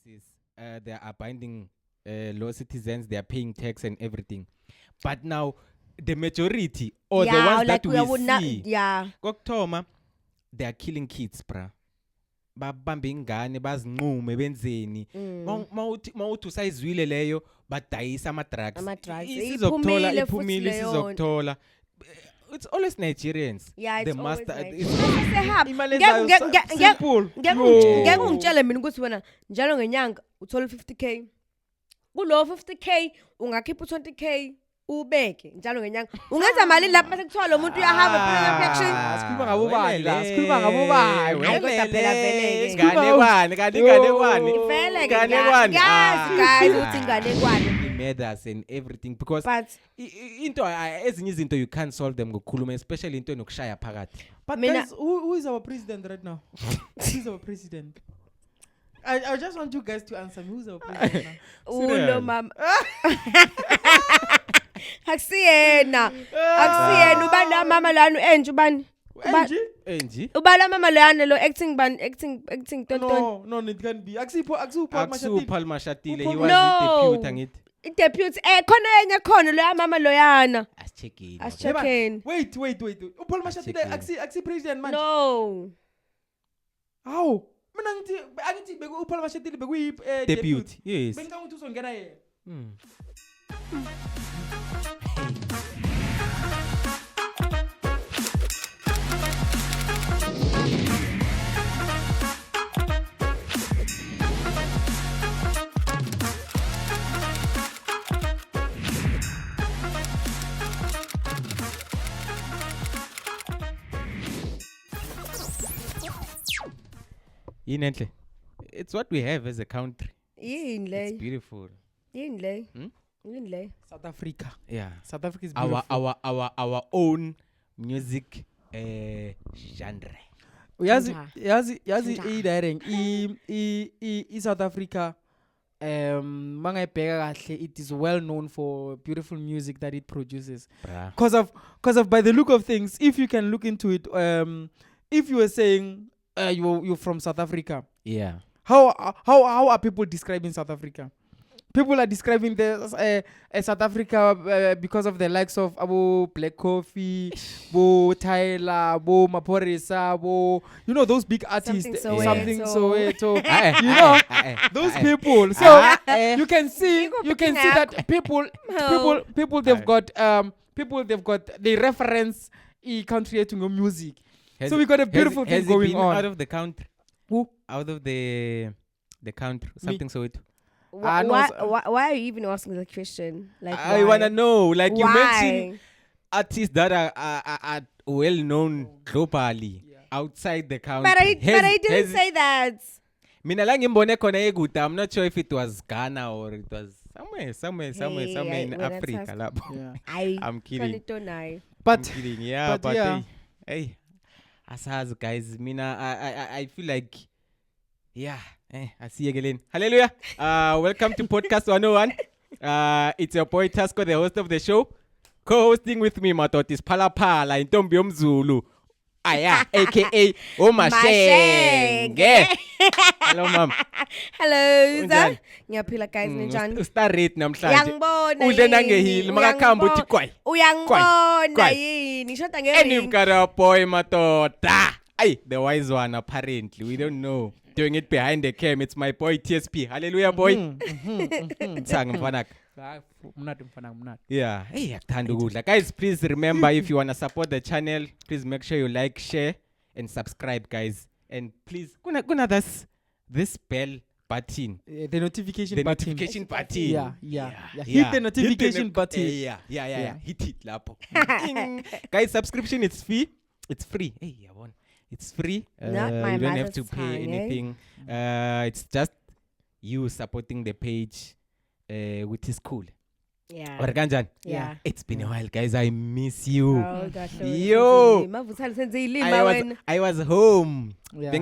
businesses, they are binding law citizens, they are paying tax and everything. But now, the majority, or the ones that we see, Koktoma, they are killing kids, bruh. Babambe ingane bazinqume benzeni mawuthi sayizwile leyo badayisa ama drugs iphumile. It's always Nigerians. Yeah, the it's master. Ngeke ungitshele mina ukuthi wena njalo ngenyanga uthola 50k. Kulo 50k ungakhipha 20k ubeke njalo ngenyanga. Ungenza mali lapha mase kuthiwa lo muntu uyahamba phela ngeaction. Sikhuluma ngabo bani la? Sikhuluma ngabo bani? Hayi kodwa phela vele ke. Ngane kwani. Vele ke. Guys, uthi ngane kwani. Murders and everything because into ezinye izinto you can't solve them ngokukhuluma, especially into enokushaya phakathi. But guys, who is our president right now? Who is our president? I just want you guys to answer me. Who's our president now? Ulo mama. Akusiyena ubani mama lanu Angie ubani? Angie? Ubala mama lana lo acting tonton. No, it can be. Akusipho Mashatile. He was the deputy ngithi. Deputy khona enye khona lo mama loyana. Asicheckeni. Wait. Paul Mashatile aksi president man. No. How? Mina ngithi beku Paul Mashatile beku deputy. Yes. Benga ukuthi uzongena yena. It's what we have as a country. It's beautiful. South Africa. Yeah. South Africa is beautiful. Our own music genre. Yazi direct South Africa mangayibheka kahle, it is well known for beautiful music that it produces. Because of by the look of things, if you can look into it, if you were saying you're from South Africa, yeah, how are people describing South Africa? People are describing the South Africa because of the likes of Abu Black Coffee, Bo Tyler, Bo Maporisa, Bo, you know, those big artists, something so you know, those people. So you can see that people they've got they reference country to music. So we got a beautiful thing going on. Out of the country. Who? Out of the country. Something so it. Why are you even asking the question? Like, I wanna know. Like, you mentioned artists that are well known globally outside the country. But I didn't say that. I'm not sure if it was Ghana or it was somewhere in Africa. I'm kidding. But I'm kidding. Yeah, but hey, as guys, I feel like, yeah. I see you again. Hallelujah. Welcome to Podcast 101. It's your boy Tasco, the host of the show. Co-hosting with me, Matotis Palapala in Tombium Zulu. Aya, aka Omashenge. Hello, ma'am. Hello, sir. Ngiyaphila guys njani? Star rate namhlanje. Uyangibona. Udle nangehili makakhamba uthi kwai. Uyangibona yini? Shoda ngehili. And you've got a boy Matoda. Ay, the wise one apparently. We don't know. Doing it behind the cam. It's my boy TSP. Hallelujah, boy. Yeah. Hey, guys, please remember, if you want to support the channel, please make sure you like, share, and subscribe, guys. And please, this bell button. The notification button. Yeah. Hit the notification button. Yeah. Hit it, lapo. Guys, subscription, it's free. It's free. Hey, I won. It's free. You don't have to pay anything. It's just you supporting the page, which is cool. Yeah. Organjan. Yeah. It's been a while, guys. I miss you. Oh, gosh. Yo. I was home. Yeah.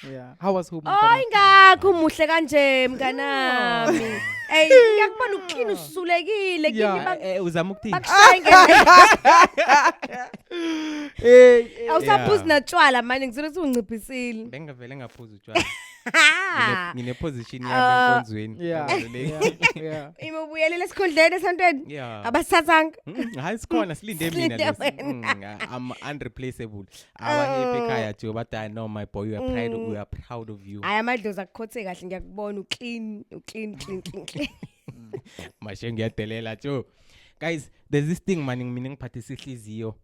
Yeah. How was home? Oh, ingakho muhle kanje mnganami. Hey, ngiyakubona uklina usulekile kimi uzama ukuthini? Awusaphuzi natshwala manje ngizole ukuthi unciphisile. Bengavele ngaphuza utshwala. ngine position yami enkonzweni. Yeah. Imubuyelele esikhundleni esontweni. Yeah. Abasathanga. Hayi sikhona silinde mina. I'm unreplaceable. Abahepe ekhaya too but I know my boy we are proud of you. Hayi amadlozi akukhothe kahle ngiyakubona clean. Mashe ngiyadelela too. Guys, there's this thing man mina ngiphathisa ihliziyo.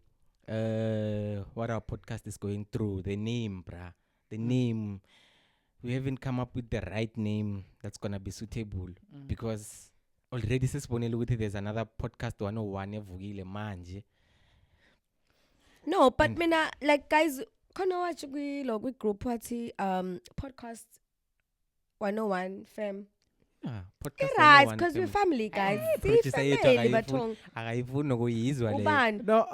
What our podcast is going through, the name, bruh. The name. We haven't come up with the right name that's gonna be suitable because already sesibonile ukuthi there's another podcast 101 evukile manje. No, but mina like guys, khona watch kwi group wathi podcast 101 fam. Podcast right, because we're family guys. Family bathong. Akayivuni nokuyizwa le. No,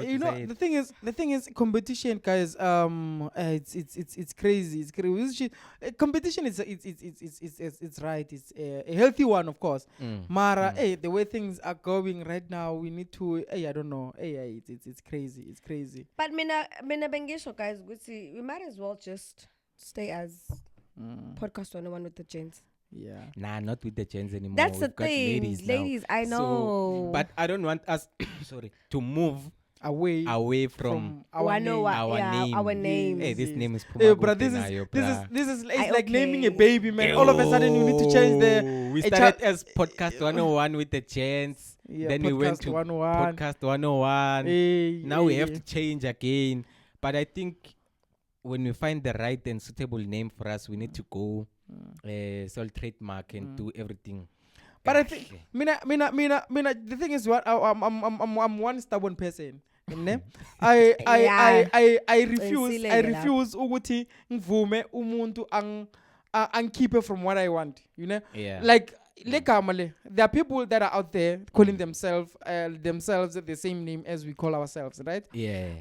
you know the thing is competition guys it's crazy. It's crazy. Competition is it's right. It's a healthy one of course. Mara the way things are going right now we need to I don't know. It's crazy. It's crazy. But mina bengisho guys ukuthi we might as well just stay as podcast 101 with the gents. Yeah. Nah, not with the gents anymore. That's We've the thing. Ladies, I know. So, but I don't want us to move away from our name. Our name. Hey, this name is but this is like naming a baby, man. All of a sudden you need to change we started as podcast 101 with the gents. Then we went to 101. podcast 101. Now we have to change again. But I think when we find the right and suitable name for us, we need to go sole trademark and do everything. But I think mina the thing is what I'm one stubborn person. I refuse ukuthi ngivume umuntu angkeep from what I want, you know? Like there are people that are out there calling themselves the same name as we call ourselves, right?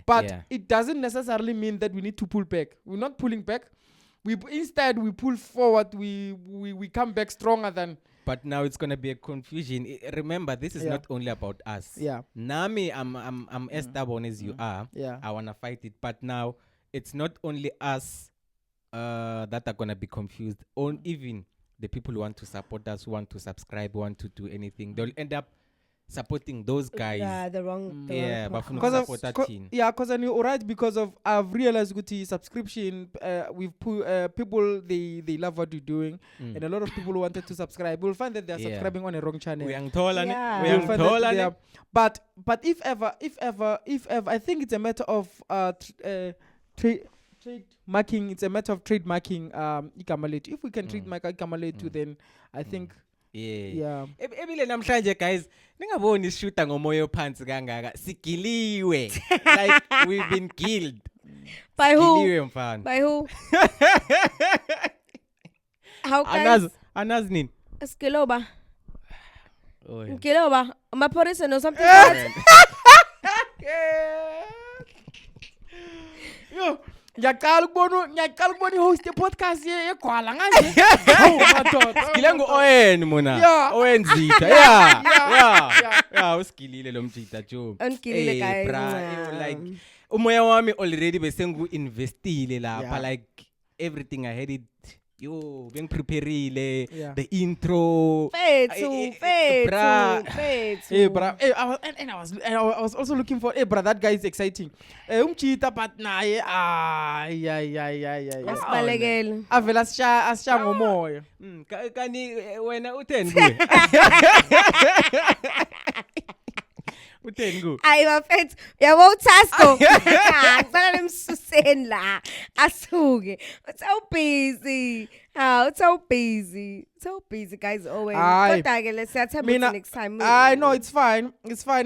But it doesn't necessarily mean that we need to pull back. We're not pulling back. Instead we pull forward. We come back stronger than. But now it's gonna be a confusion. Remember, this is not only about us. Nami, I'm as stubborn as you are. I wanna fight it. But now it's not only us that are gonna be confused. On even the people who want to support us, who want to subscribe, who want to do anything, they'll end up supporting those guys. The wrong because you're right, because of I've realized with the subscription we've put people they love what you're doing, and a lot of people who wanted to subscribe will find that they're subscribing on a wrong channel. But if ever I think it's a matter of trademarking. It's a matter of trademarking Ikamalate. If we can trademark Ikamalate then I think ebile namhlanje guys ningaboni ishuta ngomoya ophansi kangaka sigiliwe like we've been killed by who how guys anazi nini Skiloba amaphorisa no something yo ngiyaqala ukubona i-host ye-podcast yegwala nganje. Skile ngu-ON mona owenzitha uskilile lo mjita jo unkilile guys like umoya wami already besengu-investile lapha like everything I had it bengiprepareile the intro fethu and I was also looking for bro, that guy is exciting umjita but naye asibalekele avela asisha ngomoya kani wena utheni kuwe utheni ku ayi bafethu yabo uTasko ngicela nemsuseni la asuke so busy guys always kodwa ke let's next time I know it's fine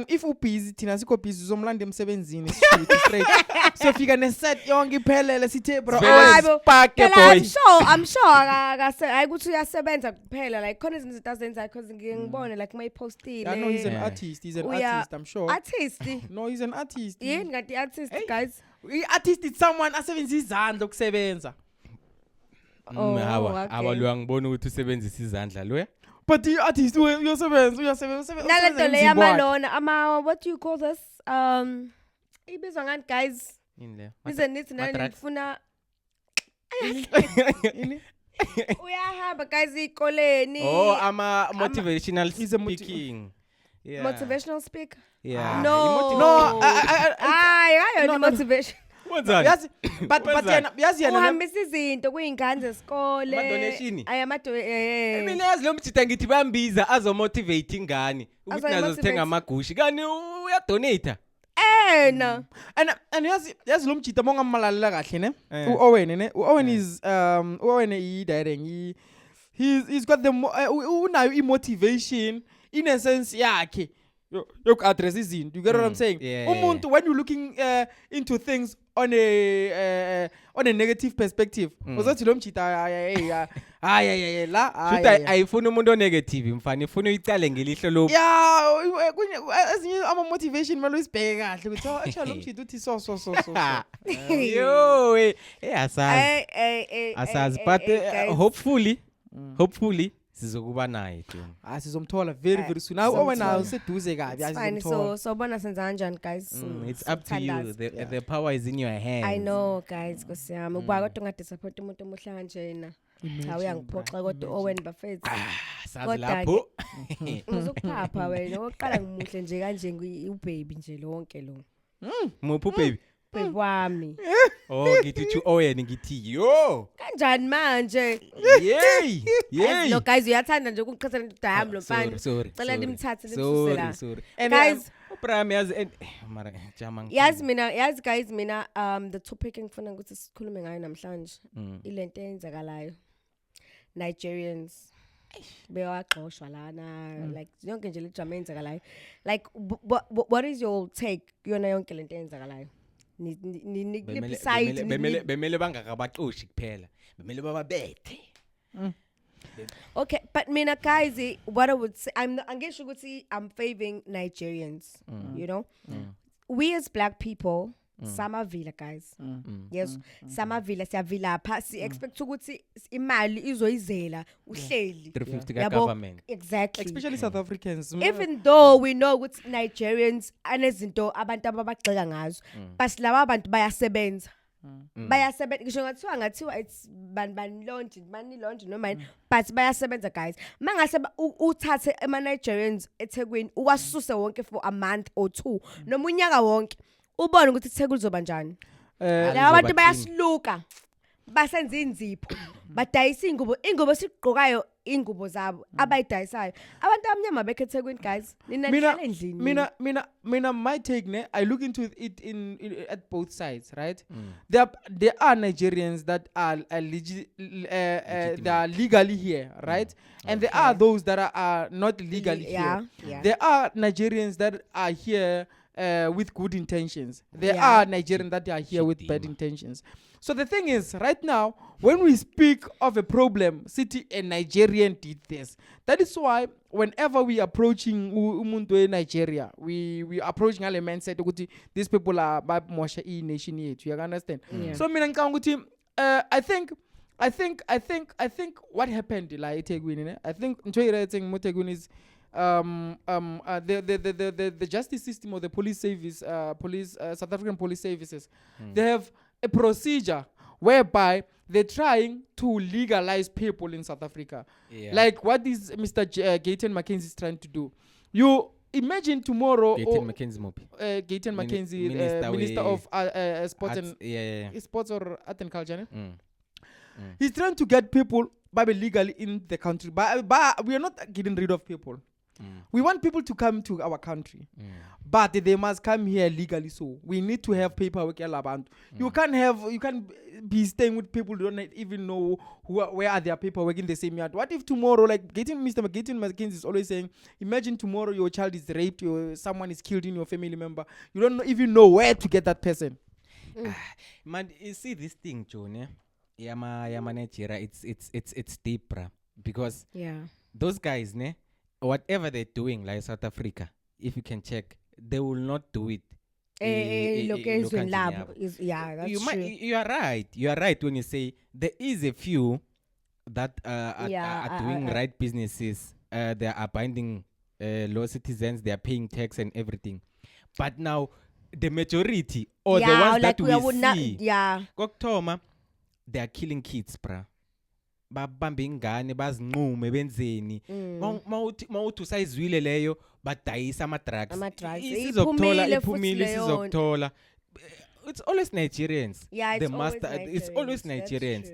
if u busy thina sikho busy zomlanda emsebenzini sishuthi straight so fika neset yonke iphelele sithe bro spark boy I'm sure ayikuthi uyasebenza kuphela like khona izinto azenza because ngiyibone like my postile I know he's an artist I'm sure artist no he's an artist yini ngathi artist guys artist is someone asebenzisa izandla ukusebenza abalwa ngibona ukuthi usebenzisa izandla loya but the artist uyasebenza nalento le yamalona what do you call this ibizwa ngani guys inle isn't it nani ngifuna Uyahamba guys ikoleni. Oh, I'm a motivational he's a speaking. Yeah. Motivational speaker? Yeah. No, Hayi motivation. What's that? yazi but yazi yena Uhambisa izinto kuyingane zesikole. Ama-donation? Eh. Mina yazi lo mjita ngithi bayambiza azomotivate ingane ukuthi nazo zithenga amagushi kani uyadonate. No. and yazi lo mjita mongamalalela kahle ne uOwen ne uOwen is uOwen I direct he's got the unayo I-motivation in a sense yakhe yoku-address izinto. You get what I'm saying? Umuntu when you looking into things on a negative perspective uzothi lo mjita hayi la Should ayifuna umuntu onegative mfana ifuna uyicale ngelihlo lo. ezinye ama motivation malo isibheke kahle ukuthi acha lo mjita uthi so Yo, asazi but hopefully sizokuba naye tu. Sizomthola very soon. Now wena useduze kabi Fine, so bona senza kanjani guys? It's up to you. The power is in your hands. I know guys kusiyami. Uba kodwa ungadisappoint umuntu omuhle kanjena. Cha uyangiphoxa kodwa Owen bafethu. Sazi lapho. Uzokuphapha wena. Oqala ngimuhle nje kanje ubaby nje lonke lo. Muphu baby. Baby wami. Oh ngithi chu Owen ngithi yo. Kanjani manje? Yey. Lo guys uyathanda nje ukuqhethela into dam lo mfana. Cela nimthathe limsusela. Sorry. Guys, Bram yazi mara jama. Yazi guys mina the topic engifuna ukuthi sikhulume ngayo namhlanje ilento eyenzakalayo. Nigerians bewaxoshwa lana like yonke nje le drama eyenzakalayo. Like what is your take yona yonke lento eyenzakalayo? Ni side bemele bangakabaxoshi kuphela. Bemele bababethe. Okay, but mina guys, what I would say, I'm favoring Nigerians. You know, we as black people, samavila guys. Yes, samavila siyavila phasi expect ukuthi imali izoyizela uhleli. 350 government. Exactly. Especially South Africans. Even though we know ukuthi Nigerians anezinto abantu ababagxeka ngazo, but laba abantu bayasebenza. Bayasebenza ngisho ngathiwa it's money launch no mine but bayasebenza guys mangase uthathe ama Nigerians eThekwini uwasuse wonke for a month or two noma unyaka wonke ubone ukuthi iThekwini lizoba njani la abantu bayasiluka basenza inzipho badayisa ingubo sigqokayo ingubo zabo abayidayisayo abantu abamnyama bekeThekwini guys nina endlini mina my take ne I look into it in at both sides, right? There are Nigerians that are they are legally here, right? And there are those that are not legally here. There are Nigerians that are here with good intentions. There are Nigerians that are here with bad intentions. So the thing is, right now, when we speak of a problem, city a Nigerian did this. That is why whenever we approaching umuntu Nigeria, we approaching alle mindset ukuthi these people are babmosha nation yethu. You understand? So mina ngicabanga ukuthi I think what happened la eThekwini, I think ntoyirating moThekwini is the justice system or the police service South African police services, they have a procedure whereby they're trying to legalize people in South Africa. Like what is Mr. Gayton Mackenzie is trying to do. You imagine tomorrow Gayton Mackenzie Minister of Sports and Sports or Art and Culture. He's trying to get people legally in the country, but we are not getting rid of people. We want people to come to our country, but they must come here legally. So we need to have paperwork. You can't be staying with people who don't even know where are their paperwork in the same yard. What if tomorrow, like Mr. Gayton Mackenzie is always saying, imagine tomorrow your child is raped, someone is killed in your family member. You don't even know where to get that person. Man, you see this thing, John. Yama Nigeria, it's deep, bruh. Because those guys, whatever they're doing, like South Africa, if you can check, they will not do it. That's true. You are right. You are right when you say there is a few that are doing right businesses. They are abiding law citizens. They are paying tax and everything. But now the majority or the ones that we see, Koktoma, they are killing kids, bruh. babambe ingane bazinqume benzeni mawuthi usayizwile leyo badayisa ama drugs Iphumile iphumile sizokuthola. It's always Nigerians. It's always Nigerians.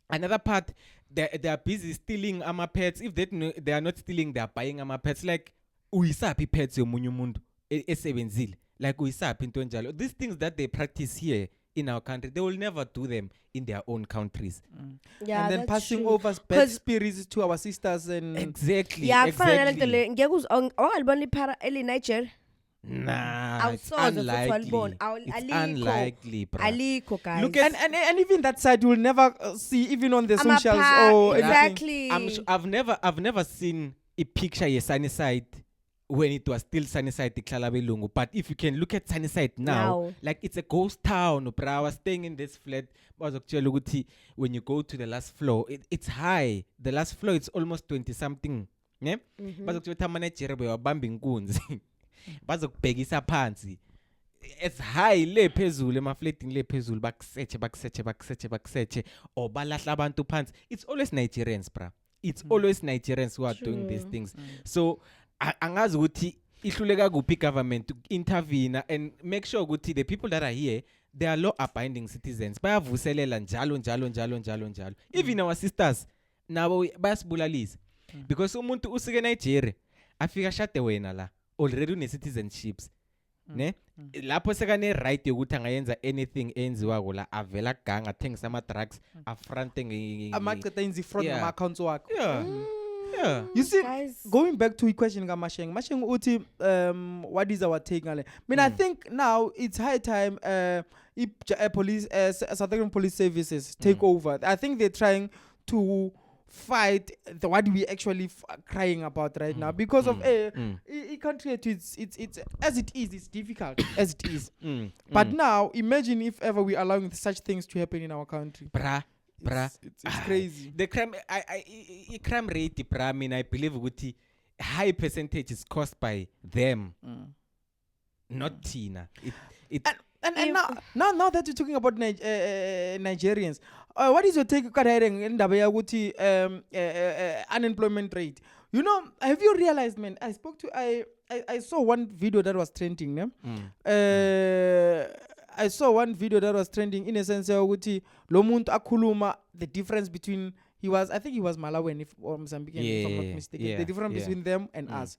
Another part, they are busy stealing ama pets. If they are not stealing, they are buying ama pets. Like uyisaphi pets yomunye umuntu esebenzile. Like uyisaphi into njalo. These things that they practice here in our country, they will never do them in their own countries. Yeah, and then passing over bad spirits to our sisters and exactly. Yeah, exactly. Niger. Nah, it's unlikely, bro. Aliko, guys. Look at and even that side you will never see, even on the socials or exactly. I've never seen a picture of Sunnyside when it was still Sunnyside Belungu. But if you can look at Sunnyside now, like it's a ghost town. Bro, I was staying in this flat. When you go to the last floor, it's high. The last floor it's almost 20 something. Yeah, bazokubhekisa phansi. It's high le phezulu emaflatini le phezulu bakusearch or balahla abantu phansi. It's always Nigerians, bro. It's always Nigerians who are doing these things. So angazi ukuthi ihluleka kuphi government to intervene and make sure ukuthi the people that are here, they are law abiding citizens. Bayavuselela njalo. Even our sisters nabo bayasibulalisa because umuntu usike Nigeria afika shade wena la already une citizenships. Ne lapho sekane right yokuthi angayenza anything enziwako la avela gang athengisa ama drugs afronting amaqeda inzi fraud ama accounts wakho. Yeah. You see, guys, going back to your question Masheng uthi what is our take on it? I mean, I think now it's high time police South African police services take over. I think they're trying to fight what we actually crying about right now because of a country. It's as it is, it's difficult as it is. But now imagine if ever we allowing such things to happen in our country. It's crazy. The crime crime rate, I mean, I believe ukuthi high percentage is caused by them, not Tina. And now that you're talking about Nigerians, what is your take on unemployment rate? You know, have you realized, man? I saw one video that was trending. I saw one video that was trending in a sense ukuthi lo muntu akhuluma the difference between I think he was Malawian or Mozambican if I'm not mistaken. The difference between them and us.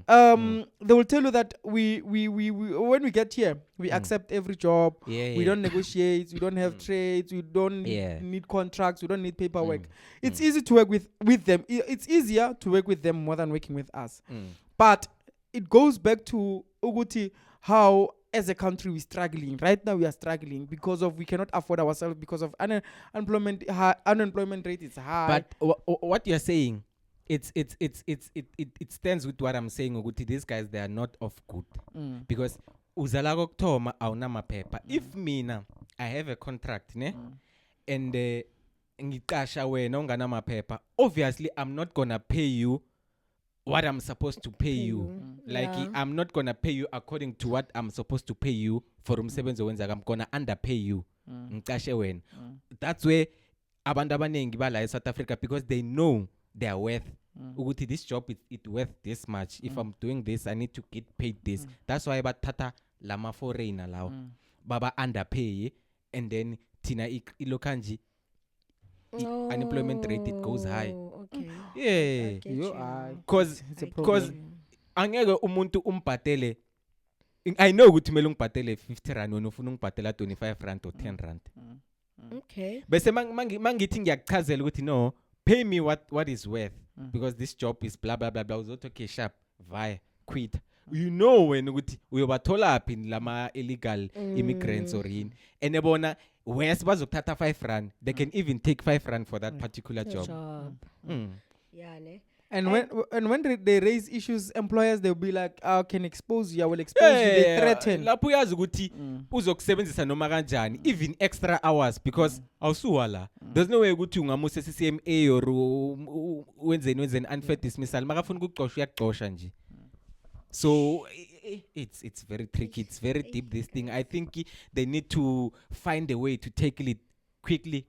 They will tell you that we when we get here we accept every job. We don't negotiate, we don't have trades, we don't need contracts, we don't need paperwork. It's easy to work with them. It's easier to work with them more than working with us. But it goes back to Uguti how as a country we're struggling. Right now we are struggling because of we cannot afford ourselves because of unemployment rate is high. But what you're saying, it stands with what I'm saying. These guys, they are not of good because uzala kokuthoma awuna maphepha. If mina I have a contract and ngicasha wena ungana maphepha, obviously I'm not gonna pay you what I'm supposed to pay you. Like I'm not gonna pay you according to what I'm supposed to pay you for umsebenzi owenzayo. I'm gonna underpay you. Ngicashe wena. That's where abantu abanengi bala eSouth Africa because they know their worth. Ukuthi this job it worth this much. If I'm doing this, I need to get paid this. That's why bathatha lama foreigner lawo. Baba underpay and then tina ilokanji unemployment rate it goes high. Okay. Because angeke umuntu umbhatele. I know ukuthi kumele ungibhatele 50 rand wena ufuna ungibhatela 25 rand or 10 rand. Okay. Bese mangithi ngiyakuchazela ukuthi no, pay me what is worth because this job is blah blah blah blah. Uzothi okay sharp via quit. You know when ukuthi uyobathola phi lama illegal immigrants or in and ebona wes bazokuthatha 5 rand, they can even take 5 rand for that particular job. Yeah, ne? And when they raise issues, employers they'll be like, "I can expose you, I will expose you." They threaten. Lapho uyazi ukuthi uzokusebenzisa noma kanjani, even extra hours because awusuwala. There's no way ukuthi ungamuse CCMA or wenzeni unfair dismissal. Makafuna ukuqosha uyaqosha nje. So it's very tricky. It's very deep, this thing. I think they need to find a way to tackle it quickly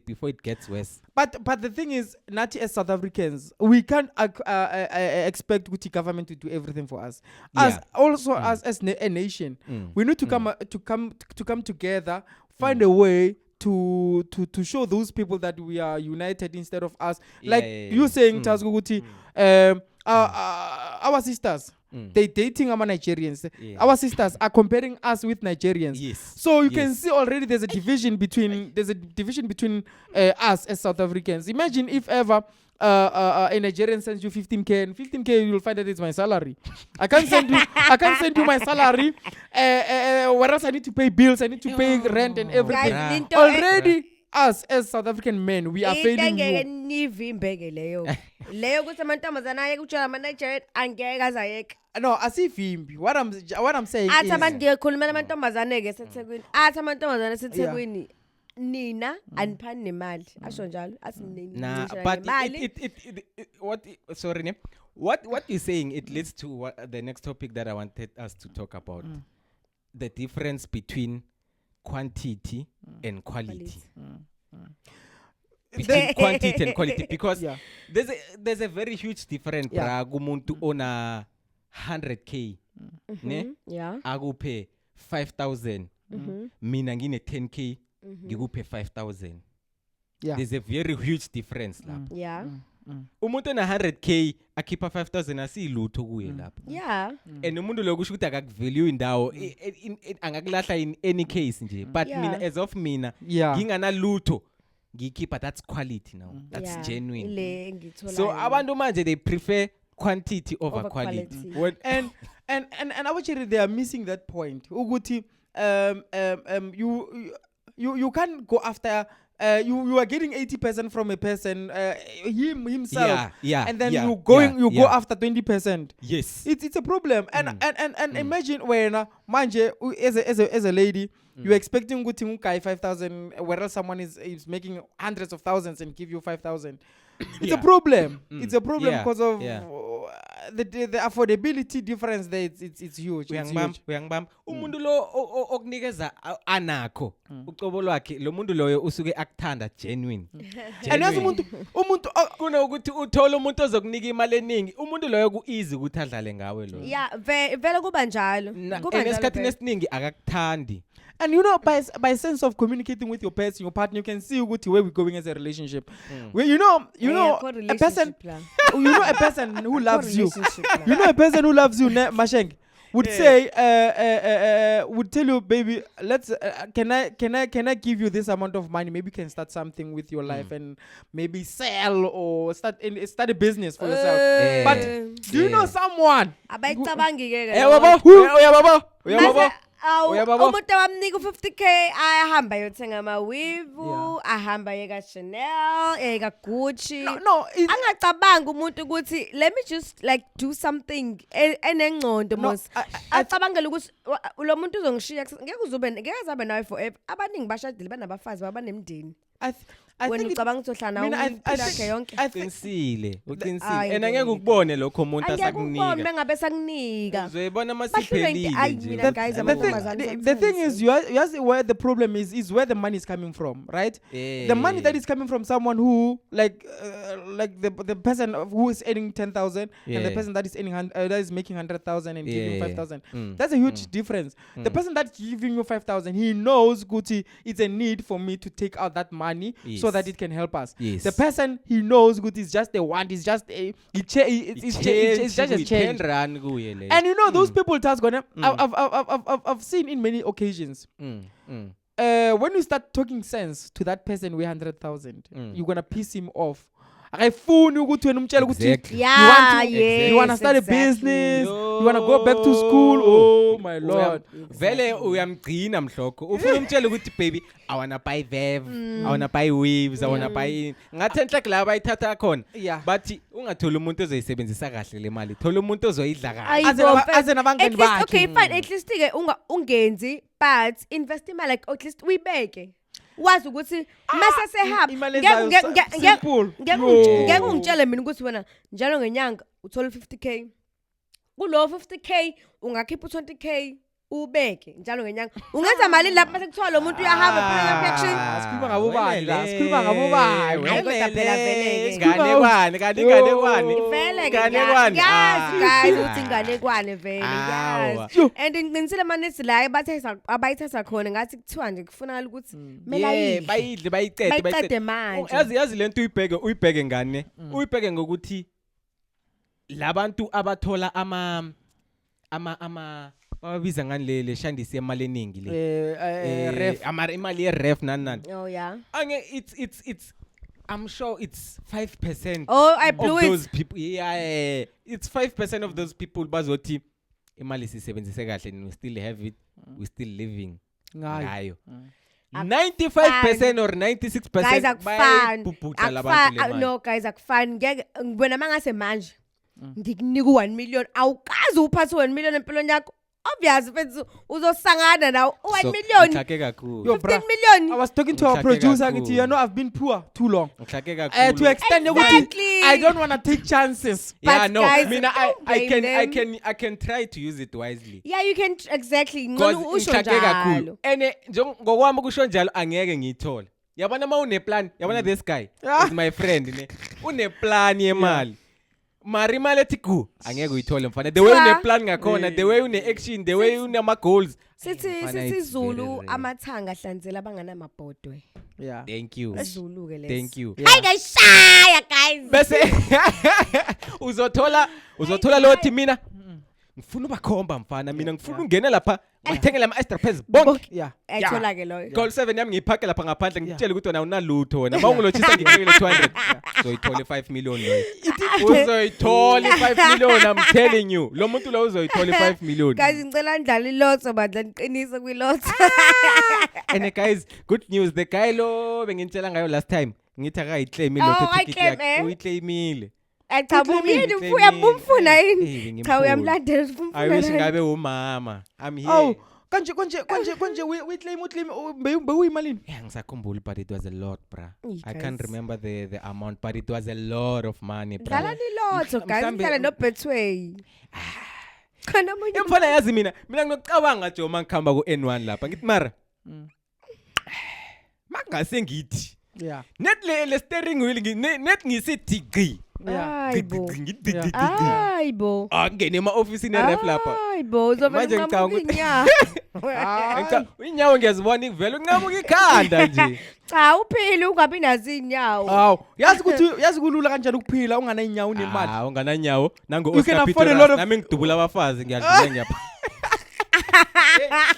before it gets worse. But the thing is, not as South Africans, we can't expect Gucci government to do everything for us. As a nation, we need to come together, find a way to show those people that we are united instead of us. You saying, Charles Gucci, our sisters. They dating our Nigerians. Our sisters are comparing us with Nigerians. Yes. So you can see already there's a division between us as South Africans. Imagine if ever a Nigerian sends you 15k and 15k you'll find that it's my salary. I can't send you my salary. What else I need to pay bills, I need to pay rent and everything. Guys, Already us as South African men, we are failing you. No, asivimbi. What I'm saying is Nina anipani nemali asho njalo asinini nah, but what you're saying, it leads to the next topic that I wanted us to talk about, the difference between quantity and quality. Between quantity and quality, because there's a very huge difference. Gumuntu ona 100k ne akupe 5,000 mina ngine 10k ngikupe 5,000. There's a very huge difference lapho. Umuntu na 100k akipa 5,000 asilutho kuye lapho. And umuntu lo kusho ukuthi akakuvalue indawo angakulahla in any case nje, but mina as of mina ngingana lutho ngikhipha, that's quality now, that's genuine. So abantu manje they prefer quantity over quality. And actually they are missing that point. Uguti you can't go after you are getting 80% from a person, himself, and then you go after 20%. Yes, it's a problem. And imagine when manje as a lady, you're expecting good guy 5,000, whereas someone is making hundreds of thousands and give you 5,000. It's a problem. It's a problem because of the affordability difference there. It's huge. Umuntu lo okunikeza anakho ucobo lwakhe, lo muntu loyo usuke akuthanda genuine. And as umuntu kuna ukuthi uthola umuntu ozokunika imali eningi, umuntu loyo ku easy ukuthi adlale ngawe lo. Vele kuba njalo. Esikhathini esiningi akakuthandi. And you know, by sense of communicating with your person, your partner, you can see where we're going as a relationship. Where you know a person, a person who loves you. You know a person who loves you, Masheng, would say, would tell you, baby, let's can I give you this amount of money? Maybe you can start something with your life and maybe sell or start a business for yourself. But do you know someone? Umuntu wamnika 50k ayahamba yothenga amaweave, ahamba yeka Chanel, yeka Gucci. No, angacabanga umuntu ukuthi let me just like do something enengcondo mos. Acabangela ukuthi lo muntu uzongishiya ngeke uzabe nawe forever. Abaningi bashadile banabafazi babanemndeni. I think ucabanga ukuthi ohlala yonke uqinisile and angeke ukubone lokho umuntu asakunika mengabe sakunika uzoyibona masiphelile nje. The thing is you see where the problem is where the money is coming from, right? The money that is coming from someone who like the person who is earning 10,000 and the person that is earning that is making 100,000 and giving 5,000. That's a huge difference. The person that's giving you 5,000, he knows Gucci, it's a need for me to take out that money so that it can help us. The person, he knows good is just a want, it's just a it's just a change. And you know those people task on I've seen in many occasions. When you start talking sense to that person with 100,000, you're gonna piss him off. You want to start a business, you want to go back to school. Oh my lord. Vele uyamgcina mhloko. Ufuna umtshela ukuthi baby, I want to buy vev, I want to buy weaves, I want to buy ngathi enhlak la bayithatha khona. But ungathola umuntu ozoyisebenzisa kahle le mali. Thola umuntu ozoyidla kahle. Azena abangani bakhe. Okay, fine. At least ke ungenzi, but invest imali like at least uyibeke. Wazi ukuthi mase sehamba ngeke ungitshele mina ukuthi wena njalo ngenyanga uthola 50k kulo 50k ungakhipha 20k ubeke njalo ngenyanga ungenza malini lapho mase kuthiwa lo muntu uyahamba phela action sikhuluma ngabo bani la sikhuluma ngabo bani hayi kodwa phela vele inganekwane kanti inganekwane vele inganekwane guys uthi inganekwane vele yazi and ngiqinisile manesi la abayithatha khona ngathi kuthiwa nje kufunakala ukuthi mela yidle bayidle bayicede manje yazi lento uyibheke ngane uyibheke ngokuthi labantu abathola babiza ngani le shandisi emali eningi le ref imali ye ref nani oh yeah it's I'm sure it's 5% oh I blew of it those people it's 5% of those people bazothi imali sisebenzise kahle and we still have it we still living ngayo 95% or 96% guys bayibhubhudla labantu le mali no guys akufani ngeke ngibona mangase manje ngikunika 1 million awukazi uphathe 1 million empilweni yakho obviously mfethu uzosangana nawo 1 million ngihlake kakhulu 15 million I was talking to our producer ngithi you know I've been poor too long ngihlake kakhulu to extend exactly. I don't want to take chances yeah but no guys, I mean I can try to use it wisely yeah you can exactly ngoba usho ngihlake kakhulu njalo ene ngokwami kusho njalo angeke ngiyithole yabona une plan yabona this guy is my friend ne une plan yemali mari mali ethi ku angeke uyithole mfana the way une plan ngakhona the way une action the way une ama goals sithi Zulu amathanga ahlanzela abangana mabhodwe yeah thank you Zulu ke leso thank you hayi ngayishaya guys bese uzothola lo thi mina ngifuna ubakhomba mfana mina ngifuna ungena lapha ngithengele ama extra pens bonke yeah ayithola ke loyo call 7 yami ngiyiphake lapha ngaphandle ngitshela ukuthi wena unalutho wena mawungilochisa ngikele 200 uzoyithola 5 million loyo uzoyithola 5 million I'm telling you lo muntu lo uzoyithola 5 million guys ngicela ndlala ilotho bandla niqinise kwilotho and guys good news the guy lo bengintshela ngayo last time ngithi akayiclaim ilotho ticket yakhe uyiclaimile cha bumini uyabumfuna yini cha uyamlandela ufuna I wish ngabe umama I'm here oh konje we claim beyimalini yeah ngisakhumbula but it was a lot bra I can't remember the amount but it was a lot of money bra dlala ilotho guys ngicela no Betway khona munye mfana yazi mina nginokucabanga nje uma ngikhamba ku N1 lapha ngithi mara mangase ngithi yeah net le steering wheel net ngisithi hayibo angene ema-ofisini eref lapha hayibo uzovela inyawo ngiyazibona vele unqamuka ikhanda nje cha uphile ungabi nazo inyawo hawu yazi kulula kanjani ukuphila ungana inyawo unemali ungana inyawo nango Oscar Peter nami ngidubula abafazi ngiyadlula ngiyapha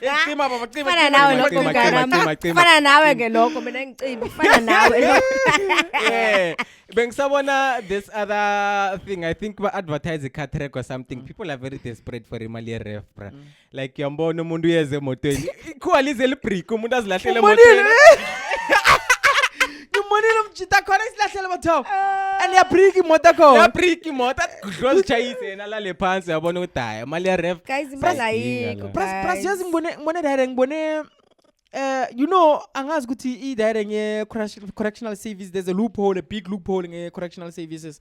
ecima baba cima fana nawe lokho ngana fana nawe ke lokho mina ngicima fana nawe bengisabona this other thing I think ba advertise a car track or something people are very desperate for imali ref bra like yambona umuntu uyeze emotweni ikhwalize librick umuntu azilahlela emotweni ngimonile umjita khona isilahlela batho and ya brick imoto khona ya brick imoto gross chase yena lale phansi yabona ukuthi hayi imali ya ref guys imangayiko plus yazi ngibone direct ngibone you know angazi ukuthi I direct nge correctional service there's a loophole a big loophole nge correctional services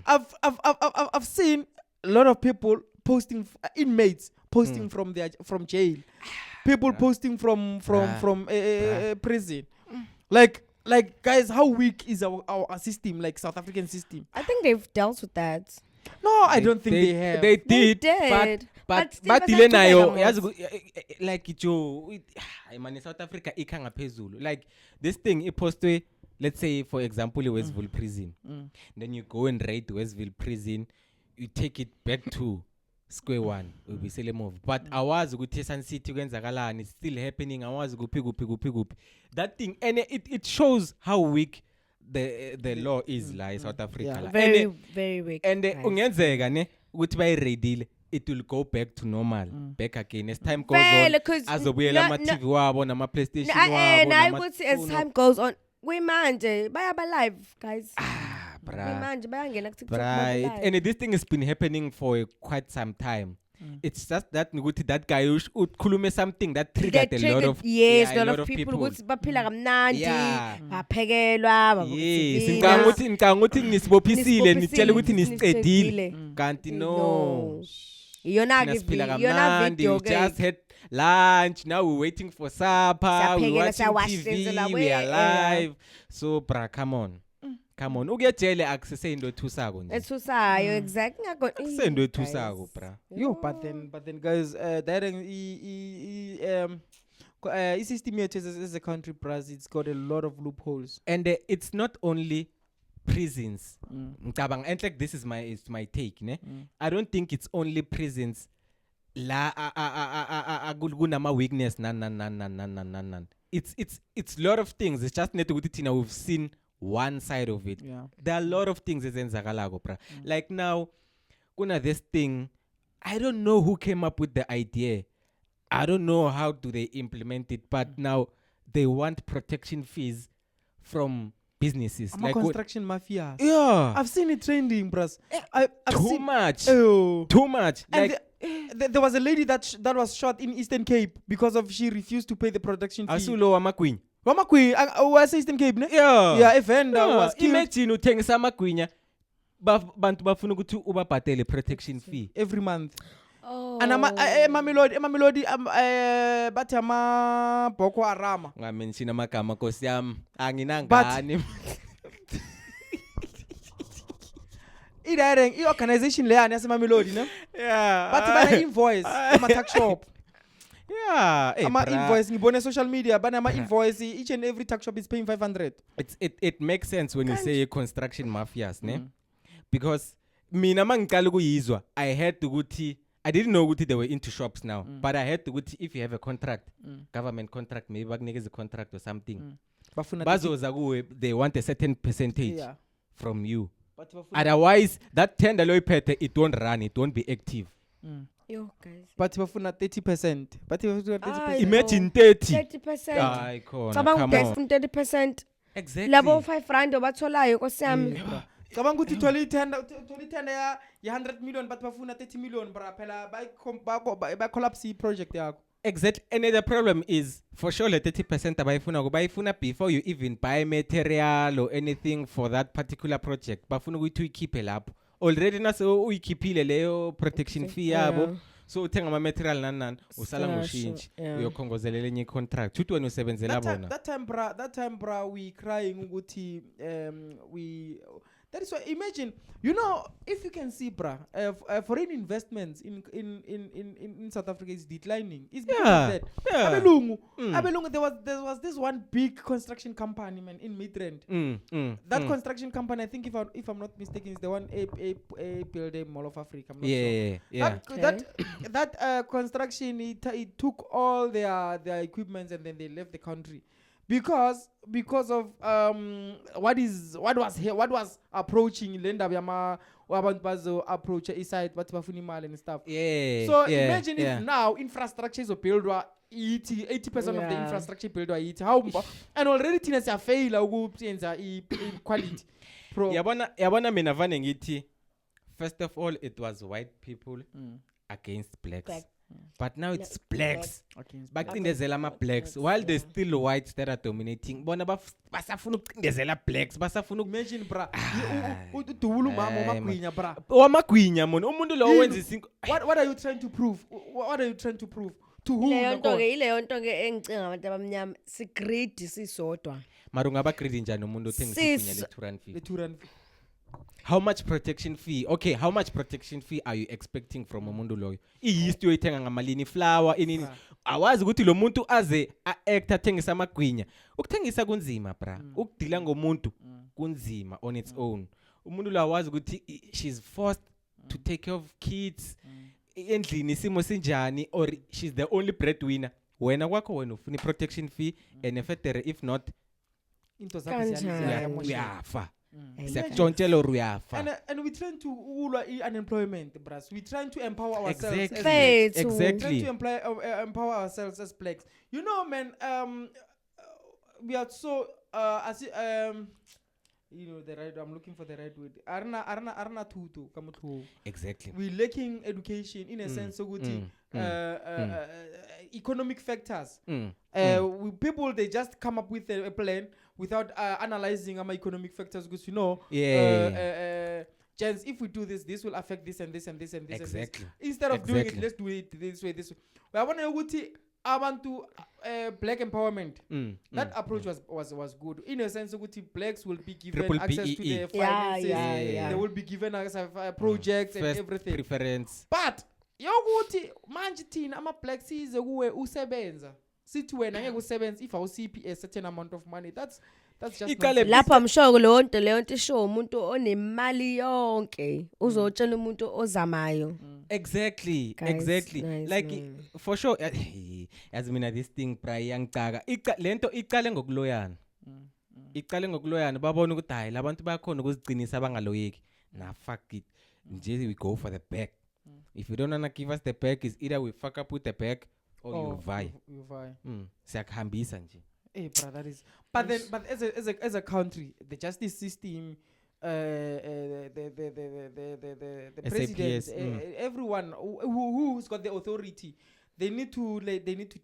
I've seen a lot of people posting inmates posting from jail people posting from prison like guys how weak is our system like South African system I think they've dealt with that no I don't think they have they did but badile nayo yazi like ijo imani South Africa ikha ngaphezulu like this thing ipostwe let's say for example Westville prison then you go and raid Westville prison you take it back to square one ubisele move but awazi ukuthi Sun City kwenzakalani it's still happening awazi kuphi that thing and it shows how weak the law is in South Africa very weak and ungenzeka ne ukuthi bayiraidile it will go back to normal back again as time goes on azobuyela ama TV wabo nama PlayStation wabo nayi ukuthi as time goes on kuyimanje bayaba live guys manje bayangena ku TikTok and this thing has been happening for quite some time it's just that ukuthi that guy ukhulume something that triggered a lot of people ukuthi baphila kamnandi baphekelwa ngicanga ukuthi nisibophisile nitshela ukuthi nisicedile kanti no iyona video just had lunch, now we're waiting for supper, we're watching TV, we are live. So bra, come on. Come on. Ukuyejele akusese into ethusako nje. Ethusayo exactly ngakho. Akusese into ethusako bra. Yo, but then guys, that system here as a country, Braz, it's got a lot of loopholes. And it's not only prisons. And like this is my take, ne? I don't think it's only prisons. La kunama weakness nan. It's a lot of things. It's just net we've seen one side of it. Yeah. There are a lot of things ezenzakalago, bra. Like now, kuna this thing. I don't know who came up with the idea. I don't know how do they implement it, but now they want protection fees from businesses. Like construction mafia. Yeah. I've seen it trending, bros. I've too seen much. Oh. Too much. And like there was a lady that was shot in Eastern Cape because of she refused to pay the protection fee. Asulo wamakwini. Wamakwini, was Eastern Cape, ne? Yeah. Yeah, a vendor was killed. Imagine uthengisa amakwini. Bantu bafuna ukuthi ubabhatele protection fee every month. Oh. And Mamelodi bathi ama Boko Haram. Ngamenshina amagama Nkosi yami anginangani. I-organization leya yaseMamelodi, ne? Yeah. Bathi bana invoice ama-tuck shop. Yeah. Invoice ngibone social media bana invoice, each and every tuck shop is paying 500. It makes sense when you say construction mafias, ne? Because mina mangiqala ukuyizwa I had to ukuthi I didn't know ukuthi they were into shops now, but I had to ukuthi if you have a contract, government contract, maybe bakunikeza a contract or something. Bazoza kuwe, they want a certain percentage from you. Otherwise, that tender loyiphethe, it won't run, it won't be active. Yo guys. But bafuna 30%. But bafuna 30%. Imagine 30. 30%. Ay khona. Cabanga ukuthi 30%. Exactly. Labo 5 rand obatholayo Nkosi yami. Cabanga ukuthi tholi tender ya 100 million but bafuna 30 million bra phela ba collapse project yakho. Exactly. And the problem is for sure le 30% abayifuna before you even buy material or anything for that particular project. Bafuna ukuthi uyikhiphe lapho. Already naso uyikhiphile leyo protection fee yabo. So uthenga ama material nan usala ngoshinji uyokhongozelela enye contract. Uthi wena usebenzela bona. That time bra we crying ukuthi that is why imagine, you know, if you can see, foreign investments in South Africa is declining. It's because of that. Abelungu, there was this one big construction company, man, in Midrand. That construction company, I think if I'm not mistaken, is the one a building Mall of Africa. I'm not sure. That construction, it took all their equipment and then they left the country. Because of what was approaching Lenda Yama abantu bazo approach iside bathi bafuna imali and stuff. Imagine if now infrastructure is built 80% of the infrastructure built how and already thina siyafaila ukuyenza quality pro. Yabona mina vane ngithi first of all it was white people against blacks. But now it's blacks. Bakucindezela ama-blacks. While there's still whites that are dominating. Bona basafuna ukucindezela blacks. Basafuna imagine bra. Udubula umama wamagwinya bra. Wamagwinya mona. Umuntu lo wenza isinto. What are you trying to prove? What are you trying to prove? To who? Ileyo nto ke engicinga abantu abamnyama sigreed sisodwa. Mara ungaba greedy njani umuntu othengisa igwinya le 2 rand fee? How much protection fee? Okay, how much protection fee are you expecting from umuntu loyo? I-yeast yoyithenga ngamalini, flour, inini. Awazi ukuthi lo muntu aze a-act athengisa amagwinya. Ukuthengisa kunzima bra. Ukudila ngomuntu kunzima on its own. Umuntu lo awazi ukuthi she's forced to take care of kids. Endlini isimo sinjani or she's the only breadwinner. Wena kwakho wena ufuna protection fee and if not into zakho ziyafa. And we're trying to unemployment, bras. We're trying to empower ourselves. Exactly. We're trying to empower ourselves as blacks. You know, man. We are so you know the right. I'm looking for the right word. Arna tutu kamutu. Exactly. We're lacking education in a sense. So good. Economic factors. People they just come up with a plan without analyzing economic factors because you know gents, if we do this, this will affect this and this and this and this. Exactly. And this. Instead of doing it, let's do it this way, this way. I want to black empowerment. That approach was good. In a sense, blacks will be given access to their finances. They will be given access to projects and everything. Preference. But yokuthi manje thina ama black size kuwe usebenza. Sithi wena ngeke usebenza if awusiphi a certain amount of money. That's just lapho amsho leyo nto isho umuntu onemali yonke uzotshela umuntu ozamayo. Exactly. Guys, exactly. nice, Like nice. For sure as mina this thing pray yangicaka lento iqale ngokuloyana. Iqale ngokuloyana babona ukuthi hayi labantu bayakhona ukuzigcinisa bangaloyeki. Nah fuck it. Nje we go for the back. If you don't wanna give us the back, is either we fuck up with the back or you vie. Siyakhambisa nje. Hey, brother, that is. But then, but as a country, the justice system, the president, everyone who's got the authority, they need to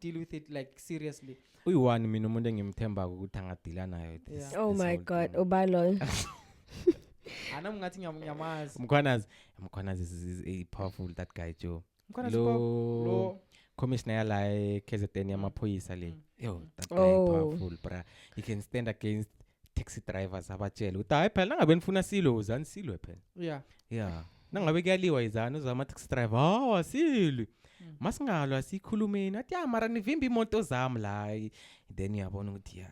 deal with it like seriously. Uyiwani mina umuntu engimthemba ukuthi angadila nayo. Oh my God, obalo. Mkhwanazi is a powerful that guy Joe. Lo commissioner la KZN yamaphoyisa le. Yo, that guy powerful bra. He can stand against taxi drivers abatshela uthi hayi phela ngabe nifuna silo uzani silwe phela. Yeah. Nangabe kuyaliwa izana uzama taxi driver. Asilwe. Masingalwa asikhulumeni athi mara nivimba imoto zami la. Then uyabona ukuthi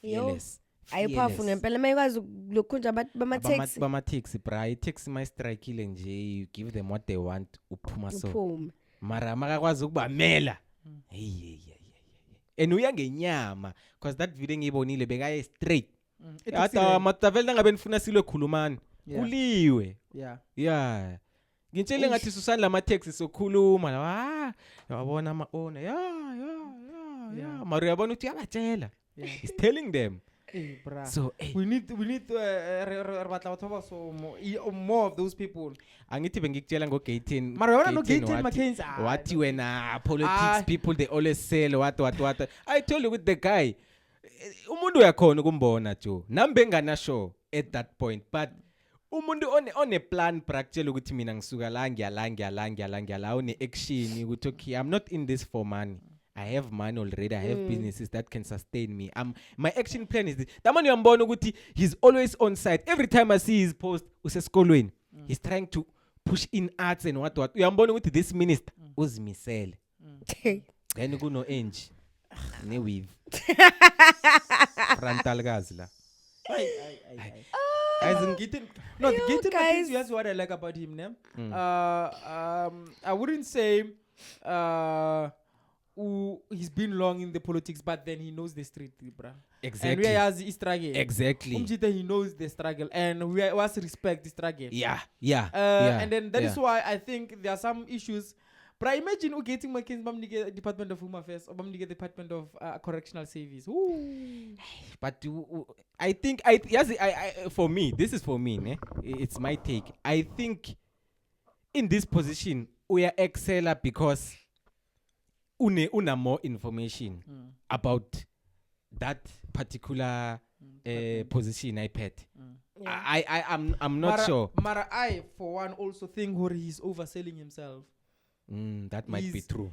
fearless. Ayipowerful ngempela mayikwazi lokhunja abantu bama-taxi. Bama-taxi bra, i-taxi mayistrikile nje you give them what they want uphuma so. Mara makakwazi ukubamela. And uyangenyama because that video ngiyibonile bekaye straight. Ata matavela ngabe nifuna silwe khulumani. Kuliwe. Yeah. Ngintshele ngathi susani lama-taxi sokhuluma la. Yabona ama-owner. Yeah. Mara uyabona ukuthi uyabatshela. He's telling them. Hey, bra. So we need more of those people. Angithi bengikutshela ngo-18 mara wena no-18 Mackenzie wathi wena politics people they always sell what I told you with the guy umuntu uyakhona ukumbona Joe nambe ngana show at that point but umuntu on a plan practical ukuthi mina ngisuka la ngiyala one action ukuthi okay I'm not in this for money. I have money already. I have businesses that can sustain me. My action plan is this. Damani uyambona ukuthi he's always on site. Every time I see his post, usesikolweni. He's trying to push in arts and what. Uyambona ukuthi this minister uzimisele. Then kuno Angie. Ne weave. Frontal gas la. The Gaten Mackenzie, that's what I like about him, ne? I wouldn't say he's been long in the politics, but then he knows the street, bruh. Exactly. And we has the struggle. Exactly. He knows the struggle, and we was respect the struggle. Yeah. And then that is why I think there are some issues. But imagine you getting Mackenzie Department of Home Affairs or Department of Correctional Service. Ooh. But I think for me, this is for me, ne? It's my take. I think in this position we are exceller because una more information about that particular position I pet. I'm not sure. Mara I for one also think he's overselling himself. That might be true.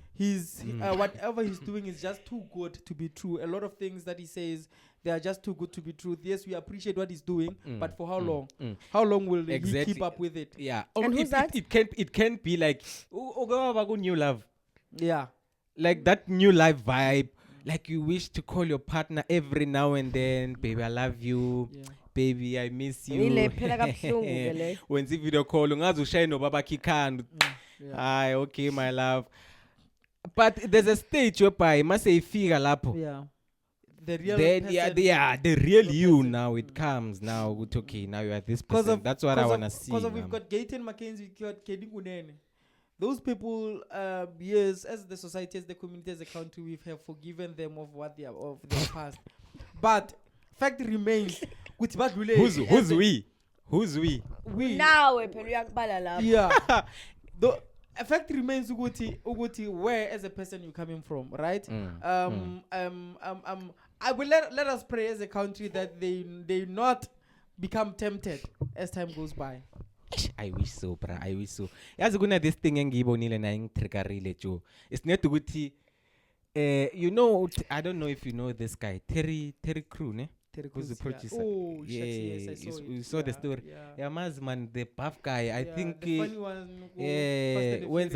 Whatever he's doing is just too good to be true. A lot of things that he says, they are just too good to be true. Yes, we appreciate what he's doing, but for how long? How long will he keep up with it? Yeah. And who's that? It can't be like new love. Yeah. Like that new life vibe. Like you wish to call your partner every now and then. Baby, I love you. Yeah. Baby, I miss you. When the video call, Hi, okay, my love. But there's a stage whereby must say figure lapo. Yeah. The real the real you now it comes now. Okay, now you are this person. That's what I wanna see. Because we've got Gaten Mackenzie, we've got Kedi Kunene. Those people, yes, as the society, as the community, as the country, we have forgiven them of what they are of their past. But fact remains. Who's we? We now yeah. The fact remains Uguti where as a person you're coming from, right? I will let us pray as a country that they not become tempted as time goes by. I wish so, bra. I wish so. Yazi kuna this thing engiyibonile na ngitregarile Joe. It's not ukuthi you know, I don't know if you know this guy, Terry Crew, ne? Who's the producer? Oh, yes, I saw it. you saw the story. Yeah, man, the buff guy. I think the funny one. when's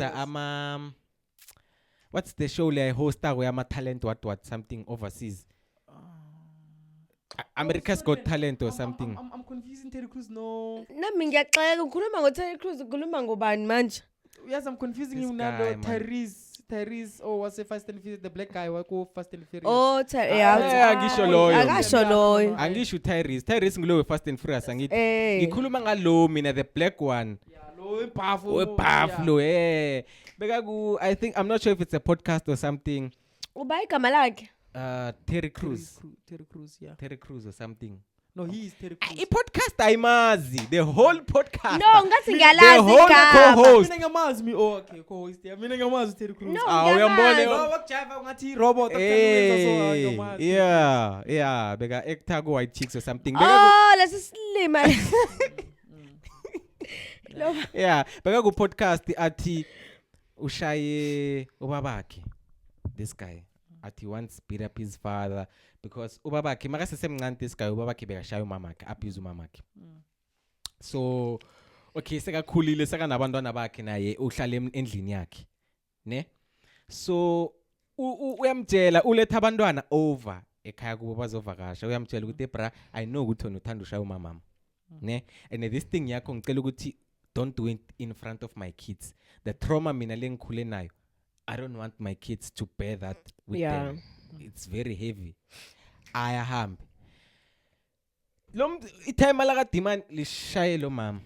what's the show like host where I'm a talent what something overseas? America's Got Talent or something. I'm confusing Terry Crews. No. Nami ngiyaxeka ukhuluma ngoTerry Crews ukhuluma ngobani manje? Yes, I'm confusing him now. Tyrese, or was it Fast and Furious? The black guy who go Fast and Furious. Oh, ngisho loyo. Akasho loyo. Angisho Tyrese ngulo Fast and Furious angithi. Ngikhuluma ngalo mina the black one. Yeah, lo powerful. Beka ku I think I'm not sure if it's a podcast or something. Uba igama lakhe? Terry Crews. Terry Crews, yeah. Terry Crews or something. No, he is Terry Crews. Podcast aymazi. The whole podcast. No, ngathi ngiyalazi the whole co-host. Mina ngamazi mi okay, co-host. Yeah, mina ngamazi Terry Crews. No, uyambone. Wakujiva ngathi robot yeah, beka actor go white chicks or something. Oh, let's slima. Yeah, beka ku podcast athi ushaye ubabakhe. This guy athi wants beat up his father because ubabakhe makasesemncane this guy ubabakhe bekashaya umamakhe abuse umamakhe. So okay sekakhulile seka nabantwana bakhe naye uhlala endlini yakhe ne so uyamtshela uletha abantwana over ekhaya kubo bazovakasha uyamtshela ukuthi bra I know ukuthi wena uthanda ushaya umama ne and this thing yakho ngicela ukuthi don't do it in front of my kids. The trauma mina lengikhule nayo I don't want my kids to bear that with them. It's very heavy. Ayahambe. Itime la demand lishaye lo mama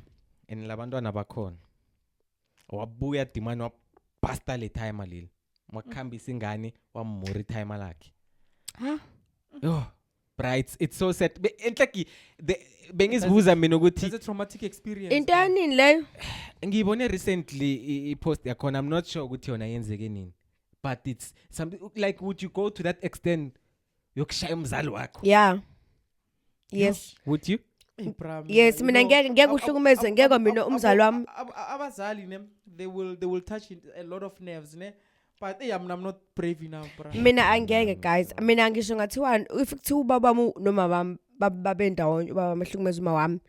and labantwana bakhona. Wabuya demand wapasta le time lile. Wakhambisa ingane wamuri time lakhe. Huh? Oh, bright. It's so sad. Enhlaki bengizibuza mina ukuthi it's a traumatic experience. Intani leyo? Ngiyibone recently I post yakhona. I'm not sure ukuthi yona yenzeke nini. But it's something like would you go to that extent yokushaya umzali wakho? Yeah. Yes. Would you? Yes, mina ngeke uhlukumeze ngeke mina umzali wami. Abazali ne they will touch a lot of nerves ne. But I'm not brave enough, bro. Mina angeke guys. Mina ngisho ngathiwa if kuthiwa ubaba wami noma bami babendawonye ubaba amahlukumeza uma wami.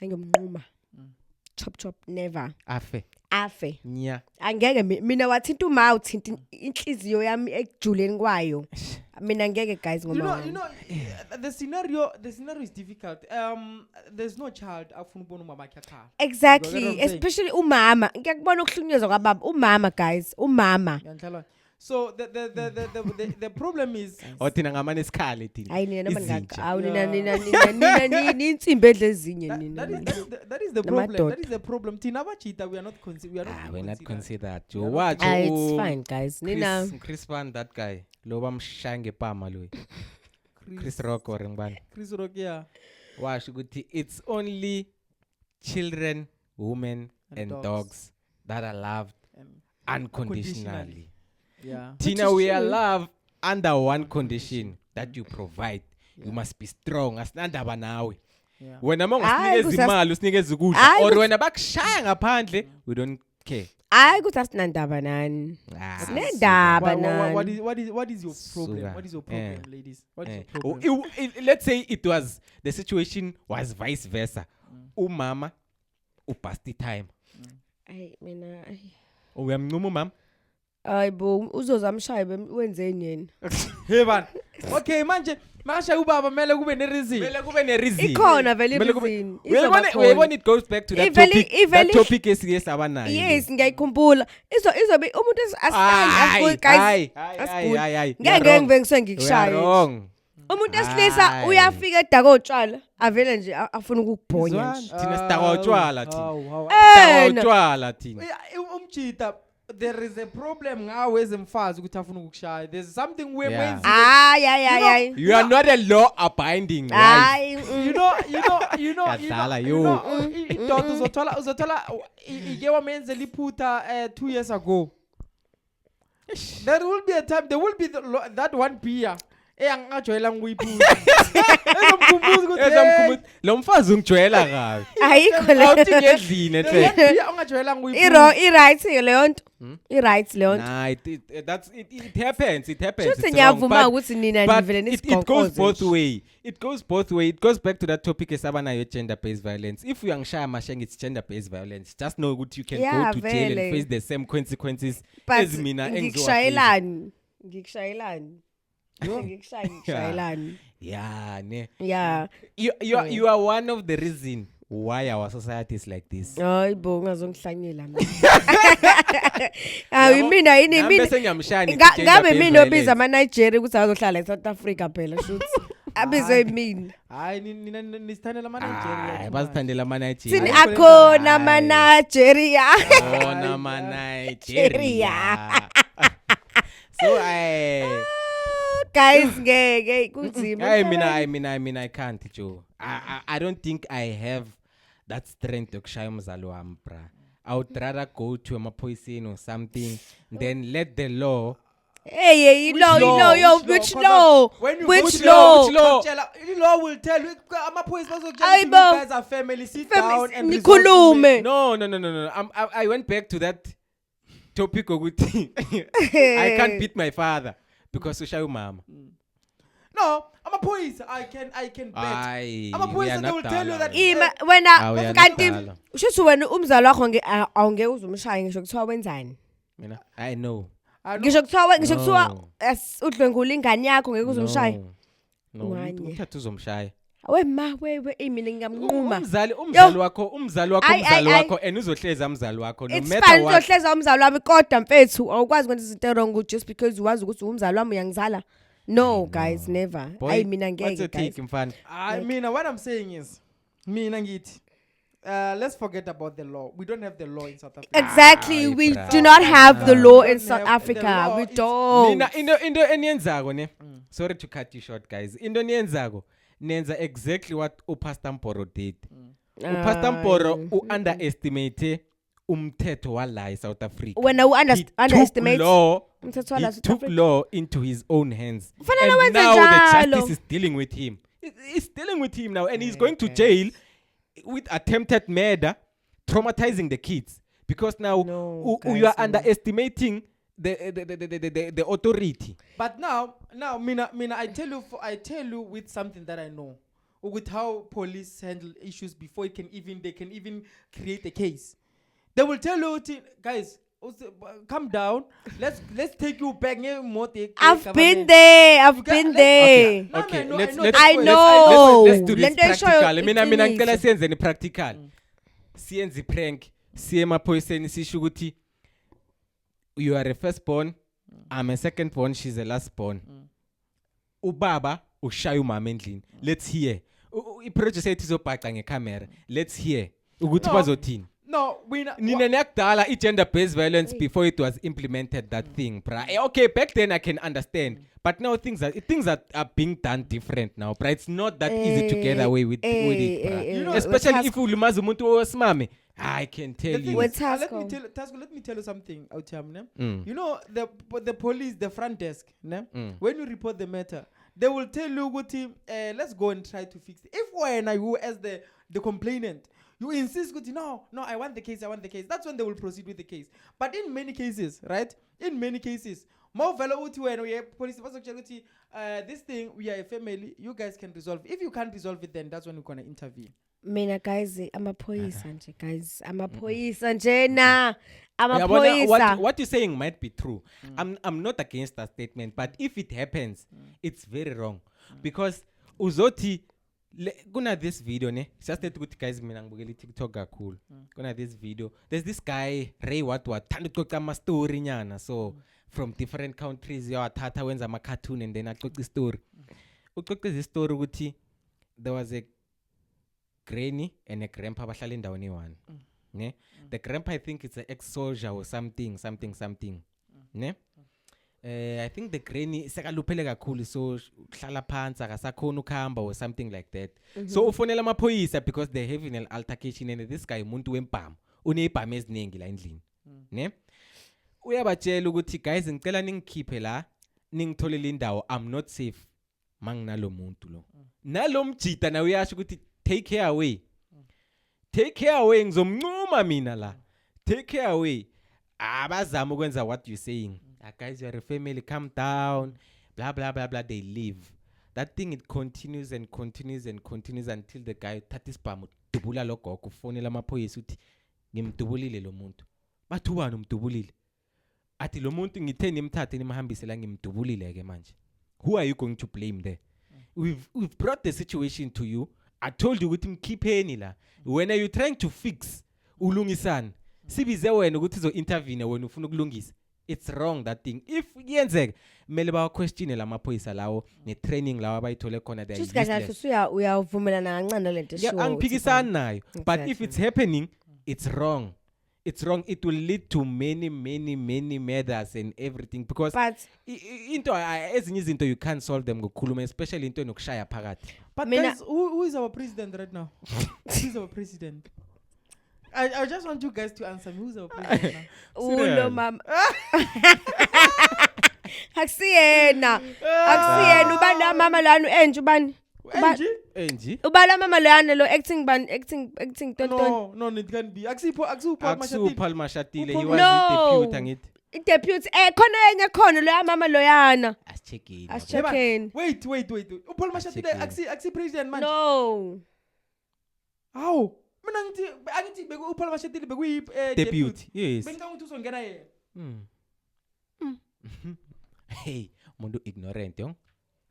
Ngiyomnquma. Chop never. Afe. Nya. Angeke mina wathinta uma uthinta inhliziyo yami ekujuleni kwayo. Mina ngeke guys ngoma. You know the scenario is difficult. There's no child afuna ubona umama yakhe akhala. Exactly, especially umama. Ngiyakubona ukuhlukunyezwa kwababa. Umama guys, umama. So the problem is othina ngamane isikhali thina. Hayi nina mangaka. Awu nina insimbi edlezinye nina. That is the problem. That is the problem. Thina abachita we are not we're not considered. You watch. It's fine guys. Nina Chris Van that guy. Lo bamshange pama lo. Chris Rock or ngibani? Chris Rock yeah. Wash ukuthi it's only children, women and dogs that are loved unconditionally. Yeah. Tina, we are loved under one condition that you provide. Yeah. You must be strong. Asinandaba nawe. Wena mawusinikeza imali usinikeza ukudla or wena bakushaya ngaphandle we don't care. Hayi kuthi asinandaba nani. Sinendaba nani. What is your problem? What is your problem, ladies? What is your problem? Let's say it was the situation was vice versa. Umama upasti time. Ay mina. Uyamncuma umama? Ayibo uzozamshaya wenzeni yena. Hey man. Okay manje mashaya ubaba mele kube nereason. Ikhona vele reason. When it goes back to that topic. That topic esiyesabanayo. Yes, ngiyayikhumbula. Izobe umuntu asikayi guys. Ngeke ngivengiswe ngikushaya. Wrong. Umuntu esilisa uyafika edako utshwala avele nje afuna ukukubhonya nje. Thina sidakwa utshwala thina. Utshwala thina. Umchita there is a problem ngawe ezemfazi ukuthi afuna ukukushaya. There's something we menzi. Yeah. You are not a law abiding wife. You know. Idoda uzothola ike wamenze liphutha 2 years ago. There will be a time there will be that one beer. Angajoyela ngiyiphuza. ezamkhumbuza lo mfazi ungijwayela kabi ayikho le awuthi ngedline hle ungajwayela i-right leyo nto i-right leyo nto nah it happens shuthi it's wrong, ngiyavuma but- ukuthi nina but nivele it goes both nisigonkoze way. It goes back to that topic esabanayo gender-based violence. If uyangishaya mashenge it's gender-based violence, just know that you can Yeah, go to jail vele. and face the same consequences but as mina ngikushayelani ngikushayelani Yeah, ne. yeah You are one of the reason why our society is like this. hayi bo ungazongihlanyela mina hayi mina yini mina Bese ngiyamshaya ngabe mina obiza ama-Nigeria ukuthi azohlala eSouth Africa phela shuthi abizwe yimina hayi nina nisithandela ama-Nigeria bazithandela thini ama-Nigeria. akhona ama-Nigeria Khona ama-Nigeria. So guys ngeke kunzima I mean, I can't, Joe. I don't think I have that strength yokushaya umzali wami, bra. I would rather go to amaphoyiseni or something, then let the law. hey law? which law When you which go to law the law will tell you amaphoyisa bazokutshela Ayi you bo. guys are family, sit down and resolve it. nikhulume No. I went back to that topic ukuthi I can't beat my father because ushaya umama. No, amaphoyisa I can bet. Aye, Amaphoyisa they will tell you that ima wena we are kanti not dala. ushuthi wena umzali wakho awungeke uzumshaya ngisho kuthiwa wenzani Mina, I know. I know. ngisho kuthiwa No. udlwengula ingane yakho ngeke uzumshaya No, Ngwanye. uthatha uzomshaya. we mina ngingamnquma Umzali Ayi. wakho and uzohleza umzali wakho no it's matter fine what. uzohleza umzali wami kodwa mfethu awukwazi ukwenza izinto wrong just because wazi ukuthi umzali wami uyangizala no guys never Boy, ayi mina what's ngeke your guys take, mfana? I mean, what I'm saying is, mina ngithi, let's forget about the law. We don't have the law in South Africa. exactly Aye, we bruh. do not have the We law don't in South have the Africa law. we It's- don't Mina into eniyenzako ne. Sorry to cut you short, guys. Into eniyenzako nenza exactly what uPastor Mporo did. uPastor Mporo underestimate umthetho wala eSouth Africa. wena underestimate umthetho wala He South took Africa law into his own hands. Kufanele And wenze now the njalo. justice is dealing with him. It's dealing with him now and he's going to jail with attempted murder, traumatizing the kids. Because now No, you guys, are no. underestimating the authority. But now, mina, I tell you with something that I know, with how police handle issues before they can even create a case. They will tell you, guys, calm down. Let's take you back. I've been there Okay, No, let's I know. let's do this Lento eshoyo practical. Mina iqiniso. ngicela siyenze practical. Siyenze prank. Siye emaphoyiseni sisho ukuthi you are a firstborn, I'm a secondborn, she's a lastborn. Ubaba ushaya umama endlini. Let's hear. I-project ethu izobhaca ngecamera. Let's hear. Ukuthi No. bazothini. No, Nina nekudala i-gender-based violence before it was implemented that thing, bruh. Okay, back then I can understand. But now things are being done different now, bruh. It's not that easy to get away with it, bruh. You know, Especially if ulimaza umuntu osimame. I can tell you. What's let me tell you something, Autam. You know, the police, the front desk, ne? When you report the matter, they will tell you, let's go and try to fix it. If when you as the complainant, you insist, no, I want the case. That's when they will proceed with the case. But in many cases, right? More value when we have police, this thing, we are a family, you guys can resolve. If you can't resolve it, then that's when we're going to intervene. mina guys amaphoyisa nje guys amaphoyisa nje na Yabona, amaphoyisa what you're saying might be true. I'm not against that statement, but if it happens, it's very wrong. Because uzoti kuna this video ne just let ukuthi guys mina ngibukela TikTok kakhulu. Kuna this video. There's this guy Ray what thanda ukucoca ama story nyana, so from different countries yawathatha wenza ama cartoon and then acoca story. Ucoca this story ukuthi there was a granny and a grandpa bahlala endaweni one. Ne? The grandpa, I think it's an ex-soldier or something. Ne? I think the granny sekaluphele kakhulu, so hlala phansi akasakhona ukuhamba or something like that. So ufonela amaphoyisa because they're having an altercation and this guy umuntu wempama unezibhamu eziningi la endlini. Ne? Uyabatshela ukuthi guys ngicela ningikhiphe la ningitholele indawo, I'm not safe. manginalo muntu lo nalo mjita na uyasho ukuthi take care away ngizomncuma mina la take care away abazama ukwenza what you saying guys you are a family calm down blah blah blah blah they leave that thing it continues and continues and continues until the guy thatha isibhamu dubula logogo ufonela amaphoyisa uthi ngimdubulile lo muntu bathi ubani umdubulile athi lo muntu ngithe nimthathe nimhambise la ngimdubulile ke manje who are you going to blame there we've brought the situation to you I told you ukuthi mkhipheni la when are you trying to fix ulungisana sibize wena ukuthi izo intervene wena ufuna ukulungisa it's wrong that thing if yenzeka mele ba question lamaphoyisa lawo ne training lawo abayithole khona there just guys uyavumelana kancane lento sure yeah angiphikisani nayo but if it's happening it's wrong it will lead to many murders and everything because into ezinye izinto you can't solve them ngokukhuluma especially into enokushaya phakathi but guys, who is our president right now? Who is our president? I just want you guys to answer me. Who's our president now? Ulo mama. Akusiyena ubani mama lana Angie ubani? Angie? Ubala mama lana lo acting tonton. No, it can be. Akusipho Paul Mashatile he was the deputy angithi. Deputy khona enye khona lo mama loyana. Asicheckeni. Wait. Paul Mashatile aksi president manje. No. How? Mina angithi Paul Mashatile bekuyi deputy. Yes. Bengithi uzongena yena. Hey, muntu ignorant yong.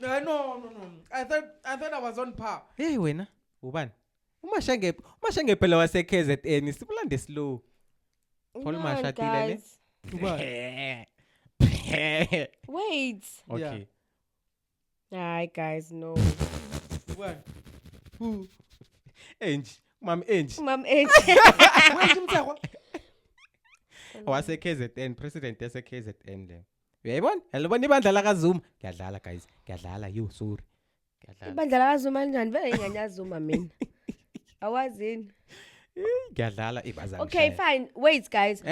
No. I thought I was on par. Hey wena, ubani? Umashange phela wase KZN sibulande slow. Paul Mashatile le. Ubani? Wait. Okay. Hi guys, no. Ubani? Who? Angie. Mom Angie. Wait, mthakwa. Wase KZN, president yase KZN le. Uyayibona? Yalibona ibandla la kaZuma. Ngiyadlala guys. Ngiyadlala you sorry. Ngiyadlala. Ibandla la kaZuma kanjani? Vele ngiyanyazuma mina. Awazini. Ngiyadlala ibazana. Okay, fine. Wait guys.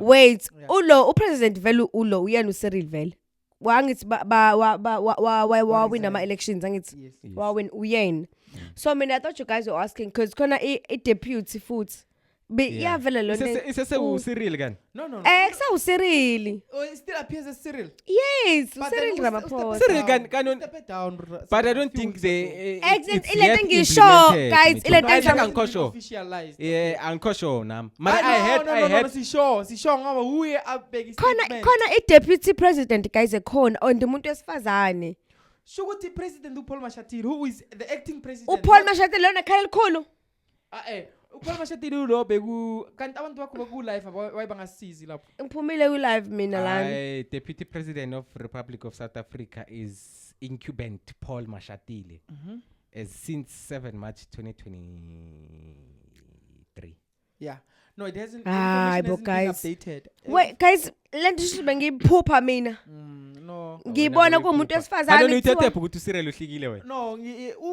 Wait. Ulo upresident vele ulo uyena uCyril vele. Wangithi wa win ama elections angithi wa win uyena. So I thought you guys were asking cuz khona I deputy futhi. Yeah, vele lo nto. Isese uCyril kan? No. UCyril. Oh, it still appears as Cyril. Yes, Cyril Ramaphosa. Cyril kan Step it down. But I don't think they ilento ngisho guys ilento officialized. Yeah, angikho nam. But I heard sisho ngoba uye abheki statement. Khona I-deputy president guys ekhona on umuntu wesifazane. Shukuthi president uPaul Mashatile who is the acting president. uPaul Mashatile lona khala likhulu. uPaul Mashatile lo beku kanti abantu bakho beku live wayibangasizi lapho. Ngiphumile ku live mina lana. Deputy President of Republic of South Africa is incumbent Paul Mashatile. As since 7 March 2023. Yeah. No, it hasn't But been guys, updated. Wait guys, lento sibe ngiphupha mina. No. Ngibona kumuntu wesifazane. Alo nithethe ukuthi uCyril uhlekile wena. No,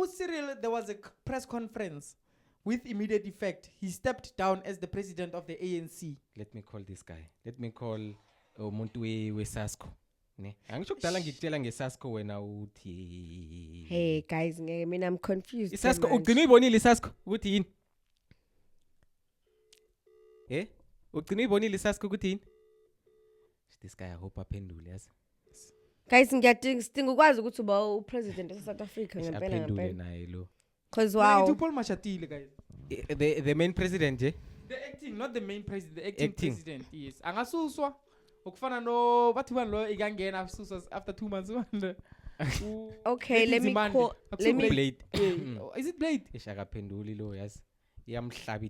uCyril there was a press conference with immediate effect. He stepped down as the president of the ANC. Let me call this guy. Let me call umuntu we Sasco. Ne. Angisho kudala ngikutshela ngeSasco wena uthi. Hey guys, ngeke mina I'm confused. iSasco ugcina uyibonile iSasco ukuthi yini? Ugcina uyibonile iSasco ukuthi yini? This guy I hope aphendule yazi. Guys ngiyadinga ukwazi ukuthi uba upresident of South Africa ngempela aphendule naye lo. Cause wow. Paul Mashatile guys. The main president je? The acting, not the main president, the acting president. Yes. Angasuswa ukufana no bathi bani lo ikangena asuswa after 2 months. Okay, let me Blade. Is it Blade? Eshakaphenduli lo yazi. Iyamhlaba